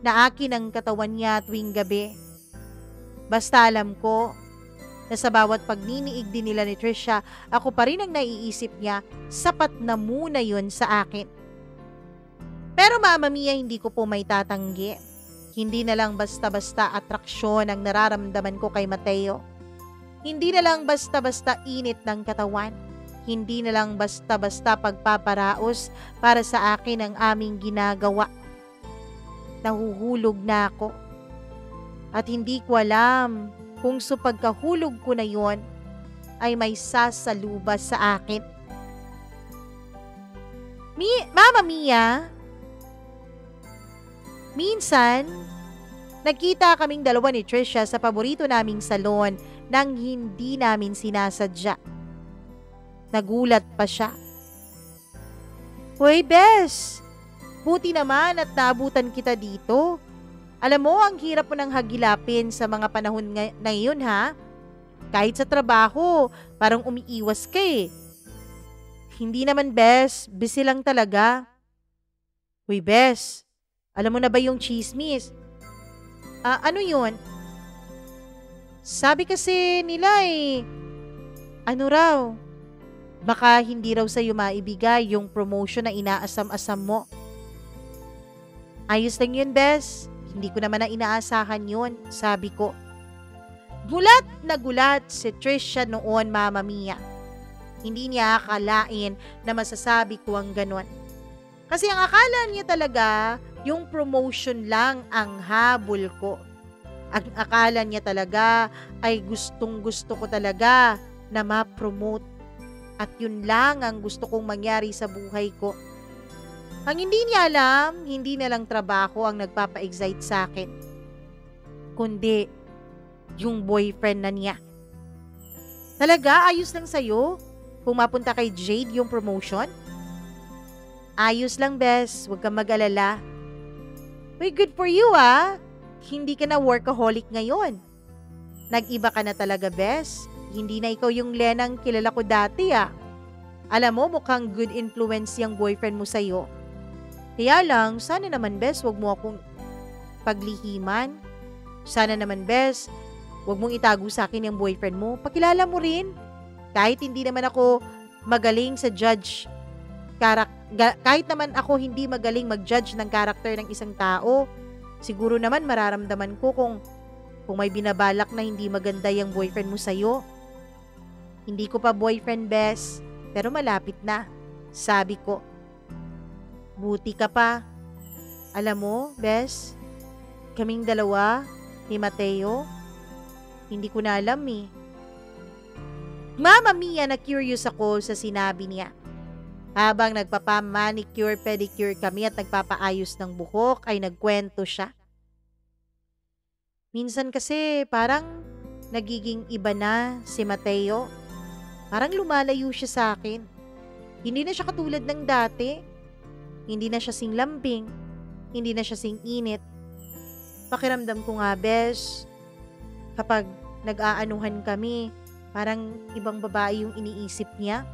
na akin ang katawan niya tuwing gabi. Basta alam ko na sa bawat pagniniig din nila ni Trisha, ako pa rin ang naiisip niya, sapat na muna yun sa akin. Pero Mama Mia, hindi ko po may tatanggi. Hindi na lang basta-basta atraksyon ang nararamdaman ko kay Mateo. Hindi na lang basta-basta init ng katawan. Hindi na lang basta-basta pagpaparaos para sa akin ang aming ginagawa. Nahuhulog na ako. At hindi ko alam kung sa pagkahulog ko na yon ay may sasalubas sa akin. Mama Mia, minsan, nagkita kaming dalawa ni Trisha sa paborito naming salon nang hindi namin sinasadya. Nagulat pa siya. Hoy, Bes! Buti naman at naabutan kita dito. Alam mo, ang hirap mo nang hagilapin sa mga panahon na yun, ha? Kahit sa trabaho, parang umiiwas ka eh. Hindi naman, Bes. Busy lang talaga. Uy, Bes. Alam mo na ba yung chismis? Ano yun? Sabi kasi nila eh, ano raw, baka hindi raw sa'yo maibigay yung promotion na inaasam-asam mo. Ayos lang yun, Bes. Hindi ko naman na inaasahan yun, sabi ko. Gulat na gulat si Trisha noon, Mama Mia. Hindi niya akalain na masasabi ko ang ganon. Kasi ang akala niya talaga, yung promotion lang ang habol ko. Ang akala niya talaga ay gustong-gusto ko talaga na ma-promote. At yun lang ang gusto kong mangyari sa buhay ko. Ang hindi niya alam, hindi na lang trabaho ang nagpapa-excite sa akin, kundi yung boyfriend na niya. Talaga, ayos lang sa'yo kung mapunta kay Jade yung promotion? Ayos lang, Bes. Huwag kang mag-alala. Uy, good for you, ah. Hindi ka na workaholic ngayon. Nag-iba ka na talaga, Bes. Hindi na ikaw yung Lenang kilala ko dati, ah. Alam mo, mukhang good influence yung boyfriend mo sa'yo. Kaya lang, sana naman, Bes, wag mo akong paglihiman. Sana naman, Bes, wag mong itago sa akin yung boyfriend mo. Pakilala mo rin. Kahit hindi naman ako magaling sa judge kahit naman ako hindi magaling mag-judge ng character ng isang tao, siguro naman mararamdaman ko kung may binabalak na hindi maganda yung boyfriend mo sa'yo. Hindi ko pa boyfriend, Bes, pero malapit na, sabi ko. Buti ka pa. Alam mo, Bes, kaming dalawa ni Mateo, hindi ko na alam eh. Mama Mia, na curious ako sa sinabi niya. Habang nagpapa-manicure, pedicure kami at nagpapaayos ng buhok ay nagkwento siya. Minsan kasi parang nagiging iba na si Mateo. Parang lumalayo siya sa akin. Hindi na siya katulad ng dati. Hindi na siya sing lambing. Hindi na siya sing init. Pakiramdam ko nga, Bes, kapag nag-aanuhan kami, parang ibang babae yung iniisip niya.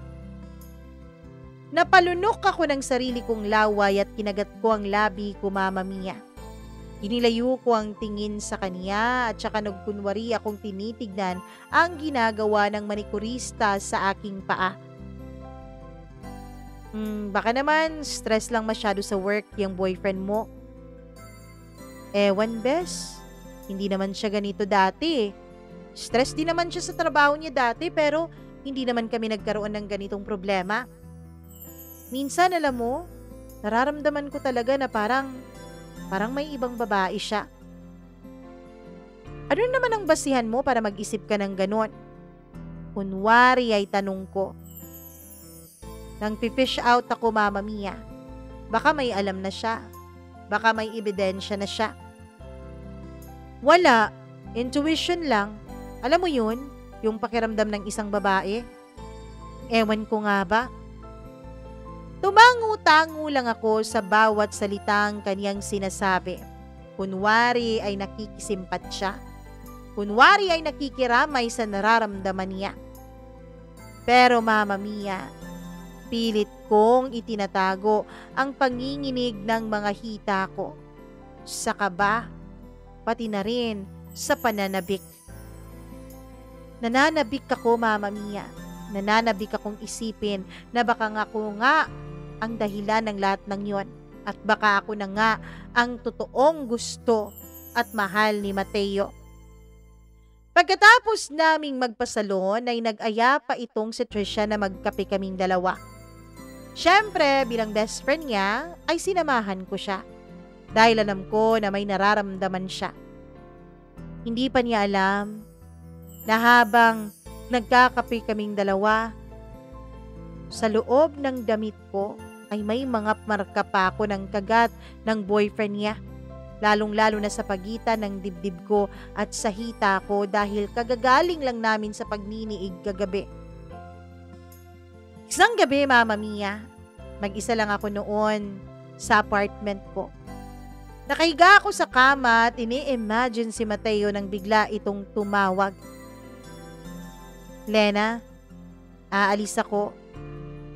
Napalunok ako ng sarili kong laway at kinagat ko ang labi ko, Mama Mia. Inilayo ko ang tingin sa kanya at saka nagkunwari akong tinitignan ang ginagawa ng manikurista sa aking paa. Baka naman stress lang masyado sa work yung boyfriend mo. Ewan, Bes. Hindi naman siya ganito dati. Stress din naman siya sa trabaho niya dati pero hindi naman kami nagkaroon ng ganitong problema. Minsan, alam mo, nararamdaman ko talaga na parang may ibang babae siya. Ano naman ang basihan mo para mag-isip ka ng ganon? Kunwari ay tanong ko. Nang pipish out ako, Mama Mia, baka may alam na siya. Baka may ebidensya na siya. Wala. Intuition lang. Alam mo yun? Yung pakiramdam ng isang babae. Ewan ko nga ba? Tumango-tango lang ako sa bawat salitang kaniyang sinasabi. Kunwari ay nakikisimpat siya. Kunwari ay nakikiramay sa nararamdaman niya. Pero Mama Mia, pilit kong itinatago ang panginginig ng mga hita ko. Sa kaba, pati na rin sa pananabik. Nananabik ako, Mama Mia. Nananabik akong isipin na baka nga ako nga ang dahilan ng lahat ng yon at baka ako na nga ang totoong gusto at mahal ni Mateo. Pagkatapos naming magpasalon ay nag-aya pa itong si Trisha na magkape kaming dalawa. Siyempre, bilang best friend niya ay sinamahan ko siya dahil alam ko na may nararamdaman siya. Hindi pa niya alam na habang nagkakape kaming dalawa, sa loob ng damit ko ay may mga marka pa ako ng kagat ng boyfriend niya. Lalong-lalo na sa pagitan ng dibdib ko at sa hita ko dahil kagagaling lang namin sa pagniniig kagabi. Isang gabi, Mama Mia, mag-isa lang ako noon sa apartment ko. Nakahiga ako sa kama at ini-imagine si Mateo nang bigla itong tumawag. Lena, aalis ako.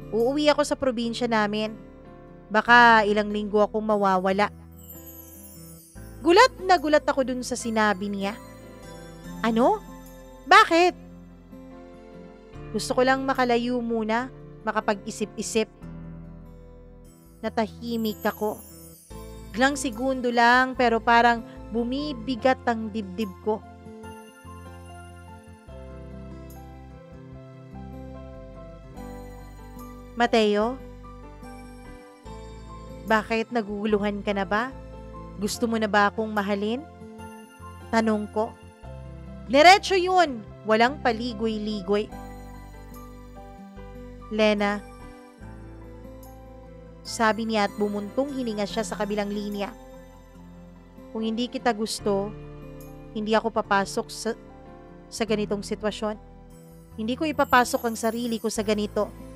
Uuwi ako sa probinsya namin. Baka ilang linggo akong mawawala. Gulat na gulat ako dun sa sinabi niya. Ano? Bakit? Gusto ko lang makalayo muna, makapag-isip-isip. Natahimik ako. Ilang segundo lang pero parang bumibigat ang dibdib ko. Mateo? Bakit naguguluhan ka na ba? Gusto mo na ba akong mahalin? Tanong ko. Diretso yun, walang paligoy-ligoy. Lena, sabi niya at bumuntong hininga siya sa kabilang linya. Kung hindi kita gusto, hindi ako papasok sa ganitong sitwasyon. Hindi ko ipapasok ang sarili ko sa ganito.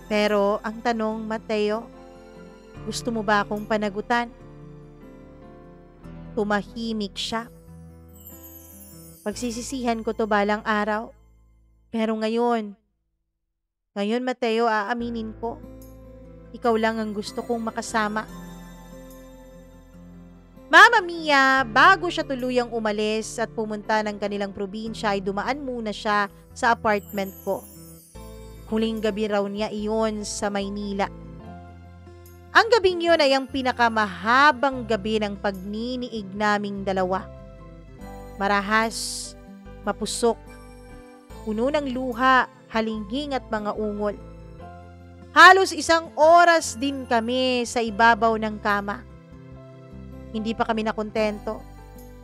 Pero ang tanong, Mateo, gusto mo ba akong panagutan? Tumahimik siya. Pagsisisihan ko to balang araw. Pero ngayon Mateo, aaminin ko. Ikaw lang ang gusto kong makasama. Mama Mia, bago siya tuluyang umalis at pumunta ng kanilang probinsya ay dumaan muna siya sa apartment ko. Huling gabi raw niya iyon sa Maynila. Ang gabing yun ay ang pinakamahabang gabi ng pagniniig naming dalawa. Marahas, mapusok, puno ng luha, halinghing at mga ungol. Halos 1 oras din kami sa ibabaw ng kama. Hindi pa kami nakontento.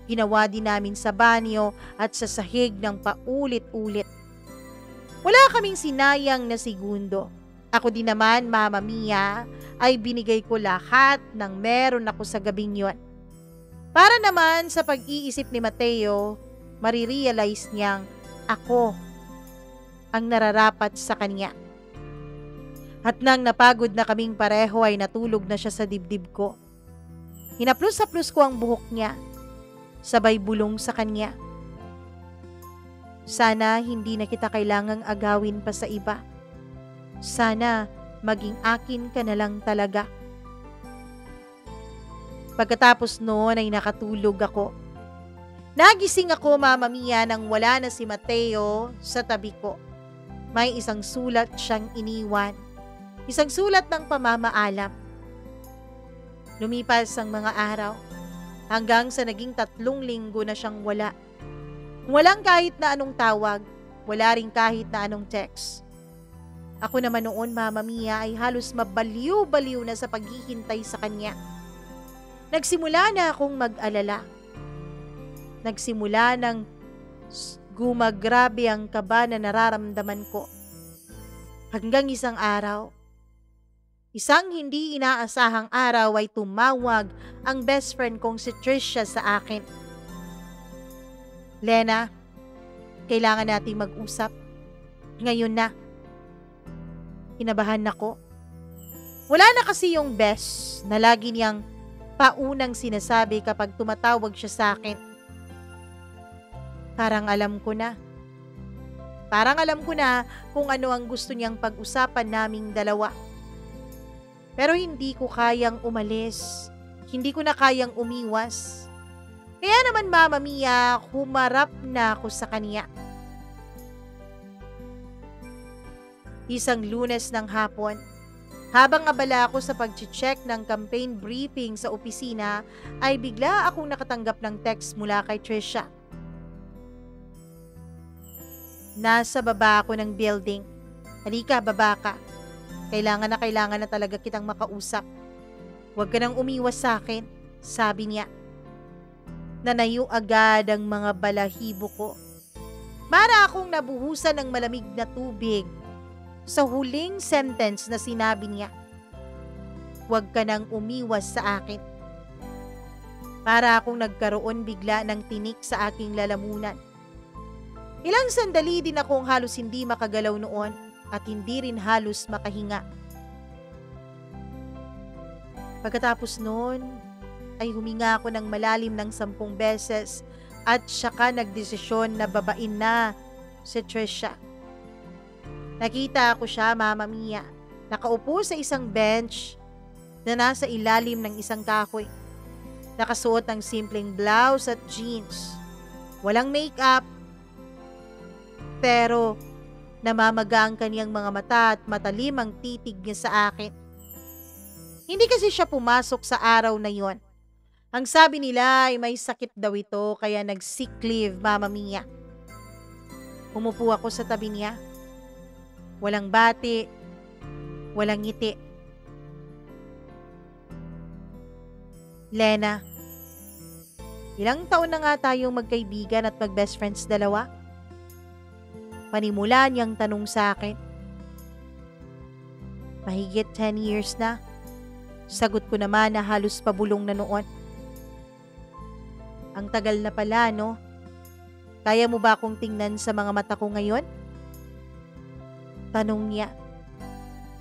Ginawa din namin sa banyo at sa sahig ng paulit-ulit. Wala kaming sinayang na segundo. Ako din naman, Mama Mia, ay binigay ko lahat ng meron ako sa gabing yon. Para naman sa pag-iisip ni Mateo, marirealize niyang ako ang nararapat sa kanya. At nang napagod na kaming pareho ay natulog na siya sa dibdib ko. Hinaplos-haplos ko ang buhok niya, sabay bulong sa kanya. Sana hindi na kita kailangang agawin pa sa iba. Sana maging akin ka na lang talaga. Pagkatapos noon ay nakatulog ako. Nagising ako, Mama Mia, nang wala na si Mateo sa tabi ko. May isang sulat siyang iniwan. Isang sulat ng pamamaalam. Lumipas ang mga araw hanggang sa naging 3 linggo na siyang wala. Walang kahit na anong tawag, wala rin kahit na anong text. Ako naman noon, Mama Mia, ay halos mabaliw-baliw na sa paghihintay sa kanya. Nagsimula na akong mag-alala. Nagsimula ng gumagrabe ang kaba na nararamdaman ko. Hanggang isang araw, isang hindi inaasahang araw ay tumawag ang best friend kong si Trisha sa akin. Lena, kailangan nating mag-usap. Ngayon na. Kinabahan ako. Wala na kasi yung best na lagi niyang paunang sinasabi kapag tumatawag siya sa akin. Parang alam ko na. Parang alam ko na kung ano ang gusto niyang pag-usapan naming dalawa. Pero hindi ko kayang umalis. Hindi ko na kayang umiwas. Kaya naman, Mama Mia, humarap na ako sa kanya. Isang Lunes ng hapon, habang abala ako sa pag-check ng campaign briefing sa opisina, ay bigla akong nakatanggap ng text mula kay Trisha. Nasa baba ako ng building. Halika, baba ka. Kailangan na talaga kitang makausap. Huwag ka nang umiwas sa akin, sabi niya. Nanayo agad ang mga balahibo ko. Para akong nabuhusan ng malamig na tubig sa huling sentence na sinabi niya. Huwag ka nang umiwas sa akin. Para akong nagkaroon bigla ng tinik sa aking lalamunan. Ilang sandali din akong halos hindi makagalaw noon at hindi rin halos makahinga. Pagkatapos noon, ay huminga ako ng malalim ng 10 beses at saka nagdesisyon na babain na si Trisha. Nakita ko siya, Mama Mia, nakaupo sa isang bench na nasa ilalim ng isang kahoy. Nakasuot ng simpleng blouse at jeans. Walang makeup, pero namamaga ang kaniyang mga mata at matalim ang titig niya sa akin. Hindi kasi siya pumasok sa araw na yon. Ang sabi nila ay may sakit daw ito kaya nag-sick leave, Mama Mia. Umupo ako sa tabi niya. Walang bati, walang ngiti. Lena, ilang taon na nga tayong magkaibigan at mag-best friends dalawa? Panimula niyang tanong sa akin. Mahigit 10 years na. Sagot ko naman na halos pabulong na noon. Ang tagal na pala, no? Kaya mo ba akong tingnan sa mga mata ko ngayon? Tanong niya.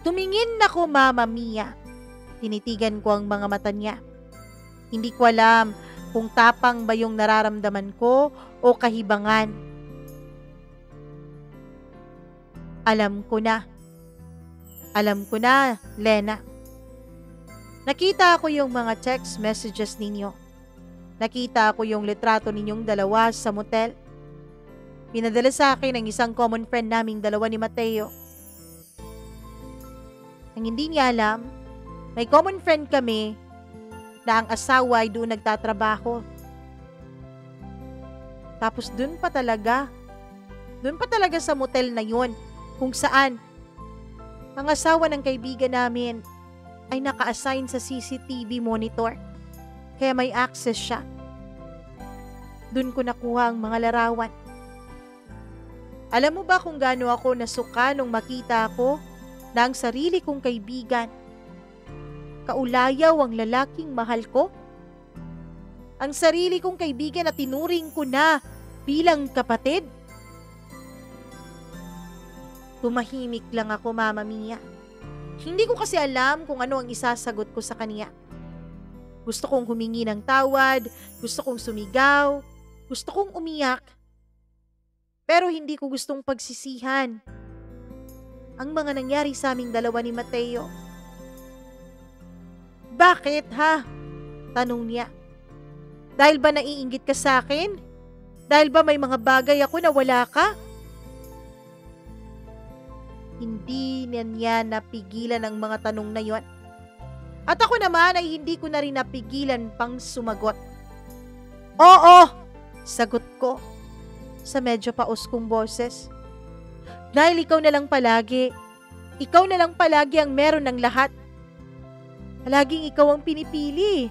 Tumingin ako, Mama Mia. Tinitigan ko ang mga mata niya. Hindi ko alam kung tapang ba yung nararamdaman ko o kahibangan. Alam ko na. Alam ko na, Lena. Nakita ko yung mga text messages ninyo. Nakita ko yung litrato ninyong dalawa sa motel. Pinadala sa akin ng isang common friend naming dalawa ni Mateo. Ang hindi niya alam, may common friend kami na ang asawa ay doon nagtatrabaho. Tapos doon pa talaga sa motel na yon kung saan ang asawa ng kaibigan namin ay naka-assign sa CCTV monitor. Kaya may access siya. Doon ko nakuha ang mga larawan. Alam mo ba kung gaano ako nasuka nung makita ko na ang sarili kong kaibigan, kaulayaw ang lalaking mahal ko? Ang sarili kong kaibigan na tinuring ko na bilang kapatid? Tumahimik lang ako, Mama Mia. Hindi ko kasi alam kung ano ang isasagot ko sa kanya. Gusto kong humingi ng tawad, gusto kong sumigaw, gusto kong umiyak. Pero hindi ko gustong pagsisihan ang mga nangyari sa aming dalawa ni Mateo. Bakit ha? Tanong niya. Dahil ba naiinggit ka sa akin? Dahil ba may mga bagay ako na wala ka? Hindi niya napigilan ang mga tanong na yon. At ako naman ay hindi ko na rin napigilan pang sumagot. Oo, sagot ko sa medyo paus kong boses. Dahil ikaw na lang palagi ang meron ng lahat. Palaging ikaw ang pinipili.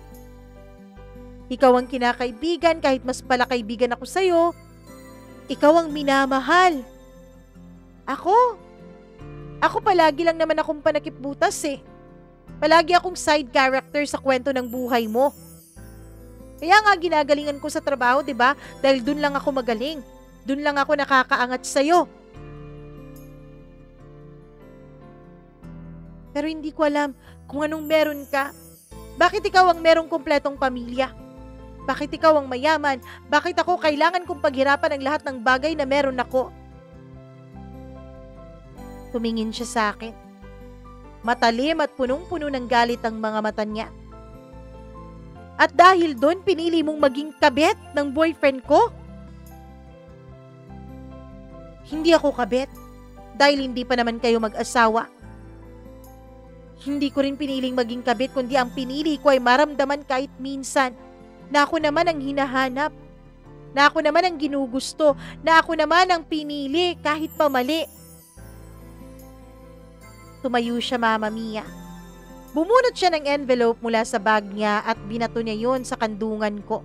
Ikaw ang kinakaibigan kahit mas palakaibigan ako sa'yo. Ikaw ang minamahal. Ako palagi lang naman akong panakipbutas eh. Palagi akong side character sa kwento ng buhay mo. Kaya nga ginagalingan ko sa trabaho, 'di ba? Dahil dun lang ako magaling. Dun lang ako nakakaangat sa'yo. Pero hindi ko alam kung anong meron ka. Bakit ikaw ang merong kumpletong pamilya? Bakit ikaw ang mayaman? Bakit ako kailangan kong paghirapan ang lahat ng bagay na meron ako? Tumingin siya sa akin. Matalim at punong-puno ng galit ang mga mata niya. At dahil doon, pinili mong maging kabit ng boyfriend ko? Hindi ako kabit dahil hindi pa naman kayo mag-asawa. Hindi ko rin piniling maging kabit kundi ang pinili ko ay maramdaman kahit minsan na ako naman ang hinahanap, na ako naman ang ginugusto, na ako naman ang pinili kahit pa mali. Tumayo siya, Mama Mia. Bumunot siya ng envelope mula sa bag niya at binato niya yon sa kandungan ko.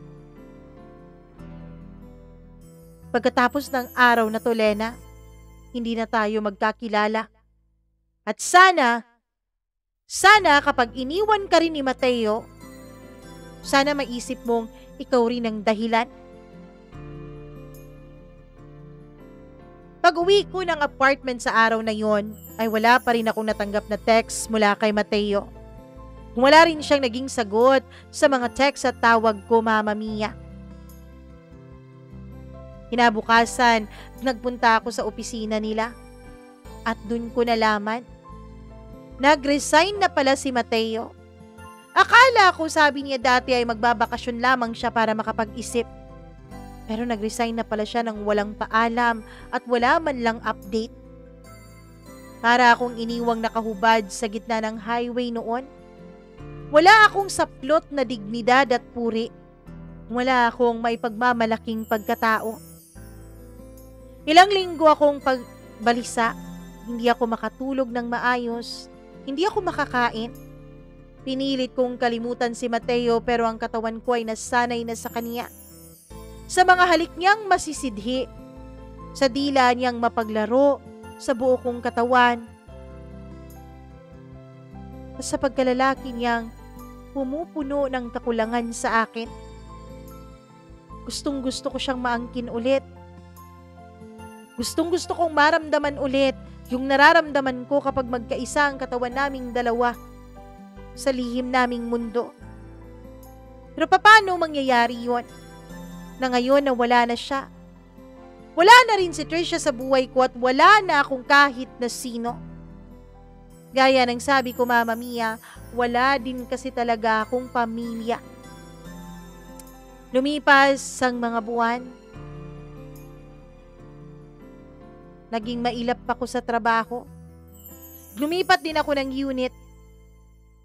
Pagkatapos ng araw na to, Lena, hindi na tayo magkakilala. At sana kapag iniwan ka rin ni Mateo, sana maisip mong ikaw rin ang dahilan. Pag-uwi ko ng apartment sa araw na yon, ay wala pa rin akong natanggap na text mula kay Mateo. Wala rin siyang naging sagot sa mga text at tawag ko, Mama Mia. Kinabukasan, nagpunta ako sa opisina nila at dun ko nalaman. Nag-resign na pala si Mateo. Akala ko sabi niya dati ay magbabakasyon lamang siya para makapag-isip. Pero nag-resign na pala siya ng walang paalam at wala man lang update. Para akong iniwang nakahubad sa gitna ng highway noon. Wala akong saplot na dignidad at puri. Wala akong maipagmamalaking pagkatao. Ilang linggo akong pagbalisa. Hindi ako makatulog ng maayos. Hindi ako makakain. Pinilit kong kalimutan si Mateo pero ang katawan ko ay nasanay na sa kanya. Sa mga halik niyang masisidhi, sa dila niyang mapaglaro, sa buo kong katawan, at sa pagkalalaki niyang pumupuno ng kakulangan sa akin. Gustong gusto ko siyang maangkin ulit. Gustong gusto kong maramdaman ulit yung nararamdaman ko kapag magkaisa ang katawan naming dalawa sa lihim naming mundo. Pero paano mangyayari yon? Na ngayon na wala na siya. Wala na rin si Trisha sa buhay ko at wala na akong kahit na sino. Gaya ng sabi ko, Mama Mia, wala din kasi talaga akong pamilya. Lumipas ang mga buwan. Naging mailap ako sa trabaho. Lumipat din ako ng unit.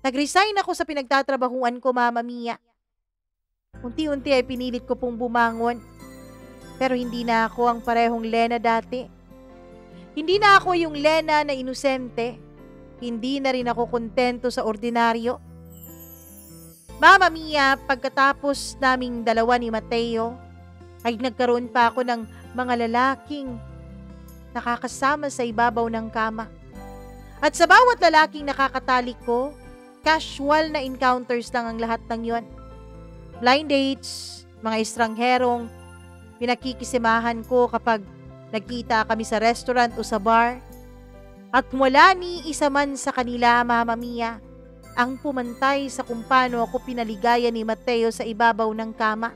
Nag-resign ako sa pinagtatrabahuan ko, Mama Mia. Unti-unti ay pinilit ko pong bumangon. Pero hindi na ako ang parehong Lena dati. Hindi na ako yung Lena na inosente. Hindi na rin ako kontento sa ordinaryo. Mama Mia, pagkatapos naming dalawa ni Mateo, ay nagkaroon pa ako ng mga lalaking nakakasama sa ibabaw ng kama. At sa bawat lalaking nakakatalik ko, casual na encounters lang ang lahat ng yon. Blind dates, mga estrangherong pinakikisimahan ko kapag nagkita kami sa restaurant o sa bar. At wala ni isa man sa kanila, Mama Mia, ang pumantay sa kung paano ako pinaligaya ni Mateo sa ibabaw ng kama.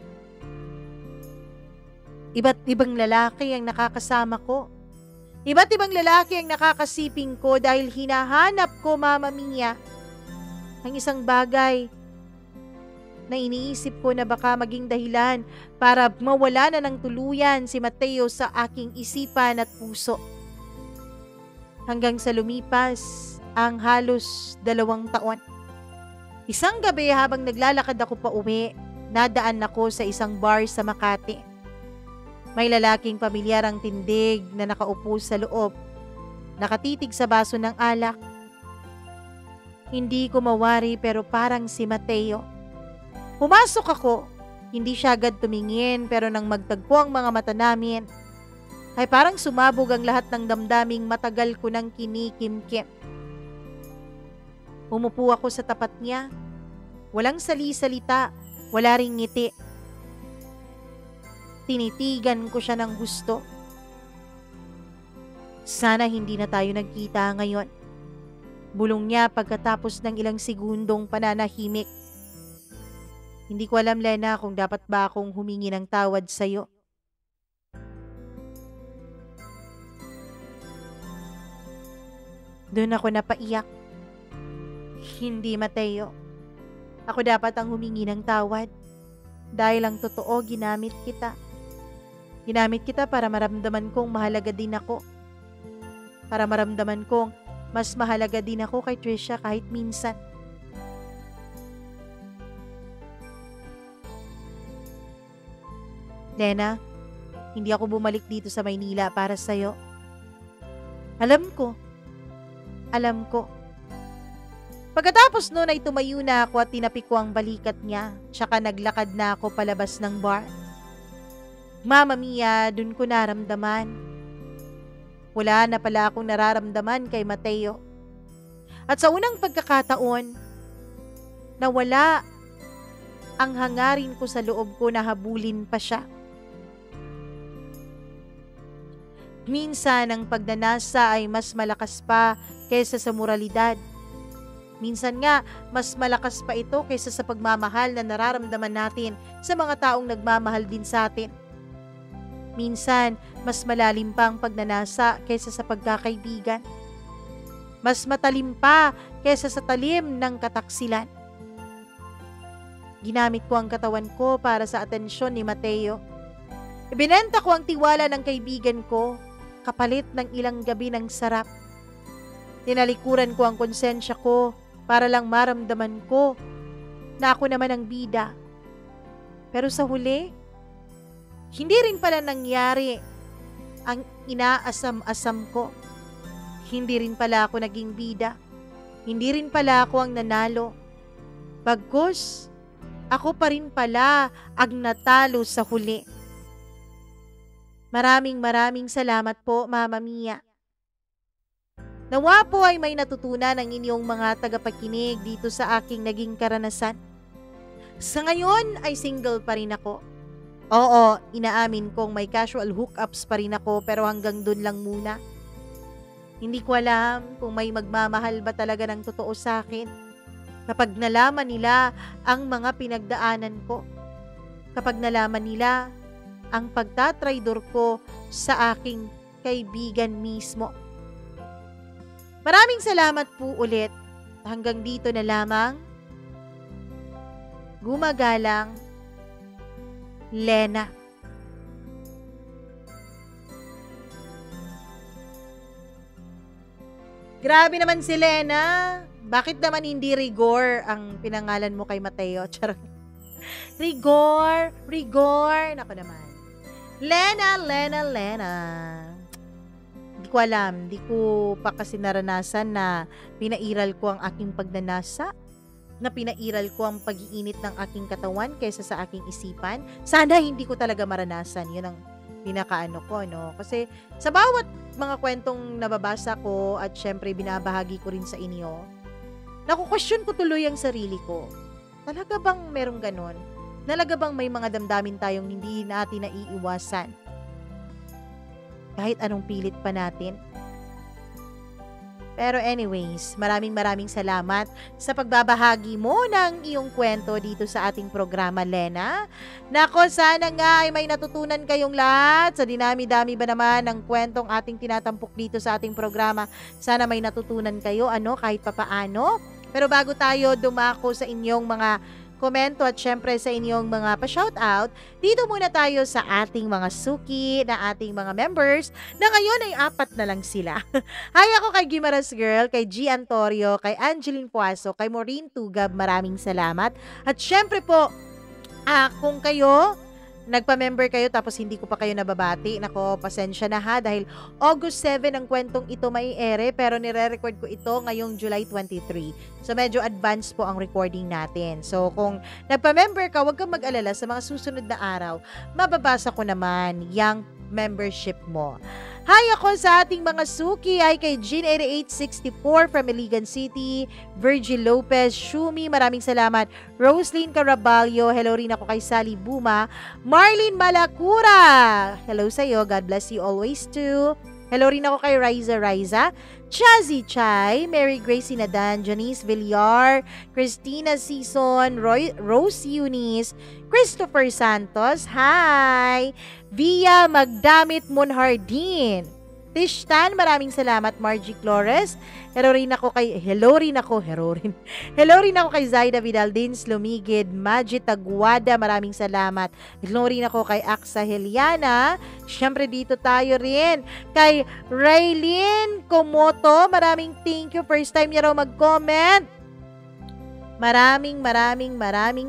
Iba't ibang lalaki ang nakakasama ko. Iba't ibang lalaki ang nakakasiping ko dahil hinahanap ko, Mama Mia, ang isang bagay na iniisip ko na baka maging dahilan para mawala na ng tuluyan si Mateo sa aking isipan at puso. Hanggang sa lumipas ang halos 2 taon. Isang gabi habang naglalakad ako pa uwi, nadaan ako sa isang bar sa Makati. May lalaking pamilyar ang tindig na nakaupo sa loob, nakatitig sa baso ng alak. Hindi ko mawari pero parang si Mateo. Pumasok ako, hindi siya agad tumingin pero nang magtagpo ang mga mata namin, ay parang sumabog ang lahat ng damdaming matagal ko nang kinikimkim. Umupo ako sa tapat niya, walang sali-salita, wala ring ngiti. Tinitigan ko siya ng gusto. Sana hindi na tayo nagkita ngayon. Bulong niya pagkatapos ng ilang segundong pananahimik. Hindi ko alam, Lena, kung dapat ba akong humingi ng tawad sa'yo. Doon ako napaiyak. Hindi, Mateo. Ako dapat ang humingi ng tawad. Dahil ang totoo, ginamit kita. Ginamit kita para maramdaman kong mahalaga din ako. Para maramdaman kong mas mahalaga din ako kay Trisha kahit minsan. Lena, hindi ako bumalik dito sa Maynila para sa'yo. Alam ko. Pagkatapos noon ay tumayo na ako at tinapik ko ang balikat niya, tsaka naglakad na ako palabas ng bar. Mama Mia, dun ko naramdaman. Wala na pala akong nararamdaman kay Mateo. At sa unang pagkakataon, nawala ang hangarin ko sa loob ko na habulin pa siya. Minsan ang pagnanasa ay mas malakas pa kaysa sa moralidad. Minsan nga, mas malakas pa ito kaysa sa pagmamahal na nararamdaman natin sa mga taong nagmamahal din sa atin. Minsan, mas malalim pa ang pagnanasa kaysa sa pagkakaibigan. Mas matalim pa kaysa sa talim ng kataksilan. Ginamit ko ang katawan ko para sa atensyon ni Mateo. Ibinenta ko ang tiwala ng kaibigan ko, kapalit ng ilang gabi ng sarap. Tinalikuran ko ang konsensya ko para lang maramdaman ko na ako naman ang bida. Pero sa huli, hindi rin pala nangyari ang inaasam-asam ko. Hindi rin pala ako naging bida. Hindi rin pala ako ang nanalo. Bagkus, ako pa rin pala ang natalo sa huli. Maraming salamat po, Mama Mia. Nawa po ay may natutunan ang inyong mga tagapakinig dito sa aking naging karanasan. Sa ngayon ay single pa rin ako. Oo, inaamin kong may casual hookups pa rin ako pero hanggang dun lang muna. Hindi ko alam kung may magmamahal ba talaga ng totoo sa akin. Kapag nalaman nila ang mga pinagdaanan ko. Kapag nalaman nila ang pagtatraidor ko sa aking kaibigan mismo. Maraming salamat po ulit. Hanggang dito na lamang. Gumagalang, Lena. Grabe naman si Lena. Bakit naman hindi Rigor ang pinangalan mo kay Mateo? Charot. Rigor, Rigor. Nako naman. Lena. Hindi ko alam. Hindi ko pa kasi naranasan na pinairal ko ang aking pagnanasa, na pinairal ko ang pag-iinit ng aking katawan kaysa sa aking isipan. Sana hindi ko talaga maranasan. Yun ang pinakaano ko, no? Kasi sa bawat mga kwentong nababasa ko at syempre binabahagi ko rin sa inyo, naku-question ko tuloy ang sarili ko. Talaga bang merong ganon? Talaga bang may mga damdamin tayong hindi natin naiiwasan? Kahit anong pilit pa natin? Pero anyways, maraming salamat sa pagbabahagi mo ng iyong kwento dito sa ating programa, Lena. Nako, sana nga ay may natutunan kayong lahat. Sa dinami-dami ba naman ng kwentong ating tinatampok dito sa ating programa, sana may natutunan kayo, kahit papaano. Pero bago tayo dumako sa inyong mga komento at syempre sa inyong mga pa-shoutout, dito muna tayo sa ating mga suki na ating mga members na ngayon ay 4 na lang sila. Hi, ako kay Gimaras Girl, kay G. Antorio, kay Angeline Puaso, kay Maureen Tugab, maraming salamat. At syempre po, kung kayo nagpa-member kayo tapos hindi ko pa kayo nababati, nako, pasensya na ha, dahil August 7 ang kwentong ito may ere, pero nire-record ko ito ngayong July 23. So medyo advance po ang recording natin. So kung nagpa-member ka, huwag kang mag-alala, sa mga susunod na araw, mababasa ko naman yung membership mo. Hi, ako sa ating mga suki ay kay Jean8864 from Iligan City, Virgil Lopez, Shumi, maraming salamat. Roslyn Caraballo, hello rin ako kay Sally Buma. Marlene Malacura, hello sa'yo, God bless you always too. Hello rin ako kay Riza, Chazzy Chai, Mary Grace Sinadan, Janice Villar, Christina Season, Rose Eunice, Christopher Santos, hi! Via Magdamit Monhardin, Tishtan, maraming salamat. Margie Flores, hello rin ako kay Zaida Vidaldins Lumigid, Maggie Tagwada, maraming salamat. Hello rin ako kay Aksa Heliana, syempre dito tayo rin kay Raylene Komoto, maraming thank you, first time niya raw mag-comment. Maraming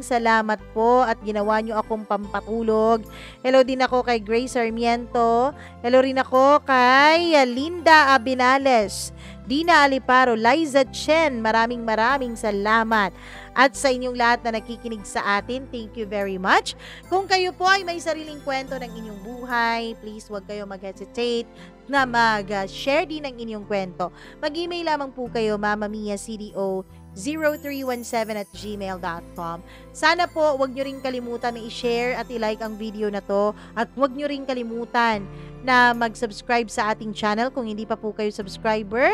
salamat po at ginawa nyo akong pampatulog. Hello din ako kay Grace Sarmiento. Hello rin ako kay Linda Abinales, Dina Aliparo, Liza Chen. Maraming salamat. At sa inyong lahat na nakikinig sa atin, thank you very much. Kung kayo po ay may sariling kwento ng inyong buhay, please huwag kayo mag-hesitate na mag-share din ng inyong kwento. Mag-email lamang po kayo, mamamiacdo0317@gmail.com. Sana po huwag nyo rin kalimutan na i-share at i-like ang video na to, at huwag nyo rin kalimutan na mag-subscribe sa ating channel kung hindi pa po kayo subscriber.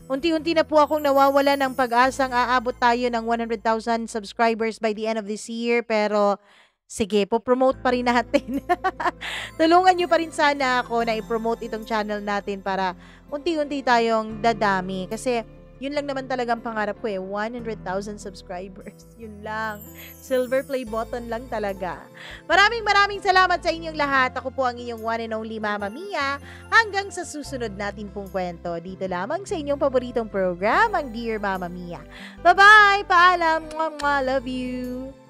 Unti-unti na po akong nawawala ng pag-asang aabot tayo ng 100,000 subscribers by the end of this year, pero sige, po-promote pa rin natin. Tulungan nyo pa rin sana ako na i-promote itong channel natin para unti-unti tayong dadami. Kasi yun lang naman talagang pangarap ko 100,000 subscribers. Yun lang. Silver play button lang talaga. Maraming salamat sa inyong lahat. Ako po ang inyong one and only Mama Mia. Hanggang sa susunod natin pong kwento. Dito lamang sa inyong paboritong program, ang Dear Mama Mia. Bye-bye! Paalam! Mwah, mwah, love you!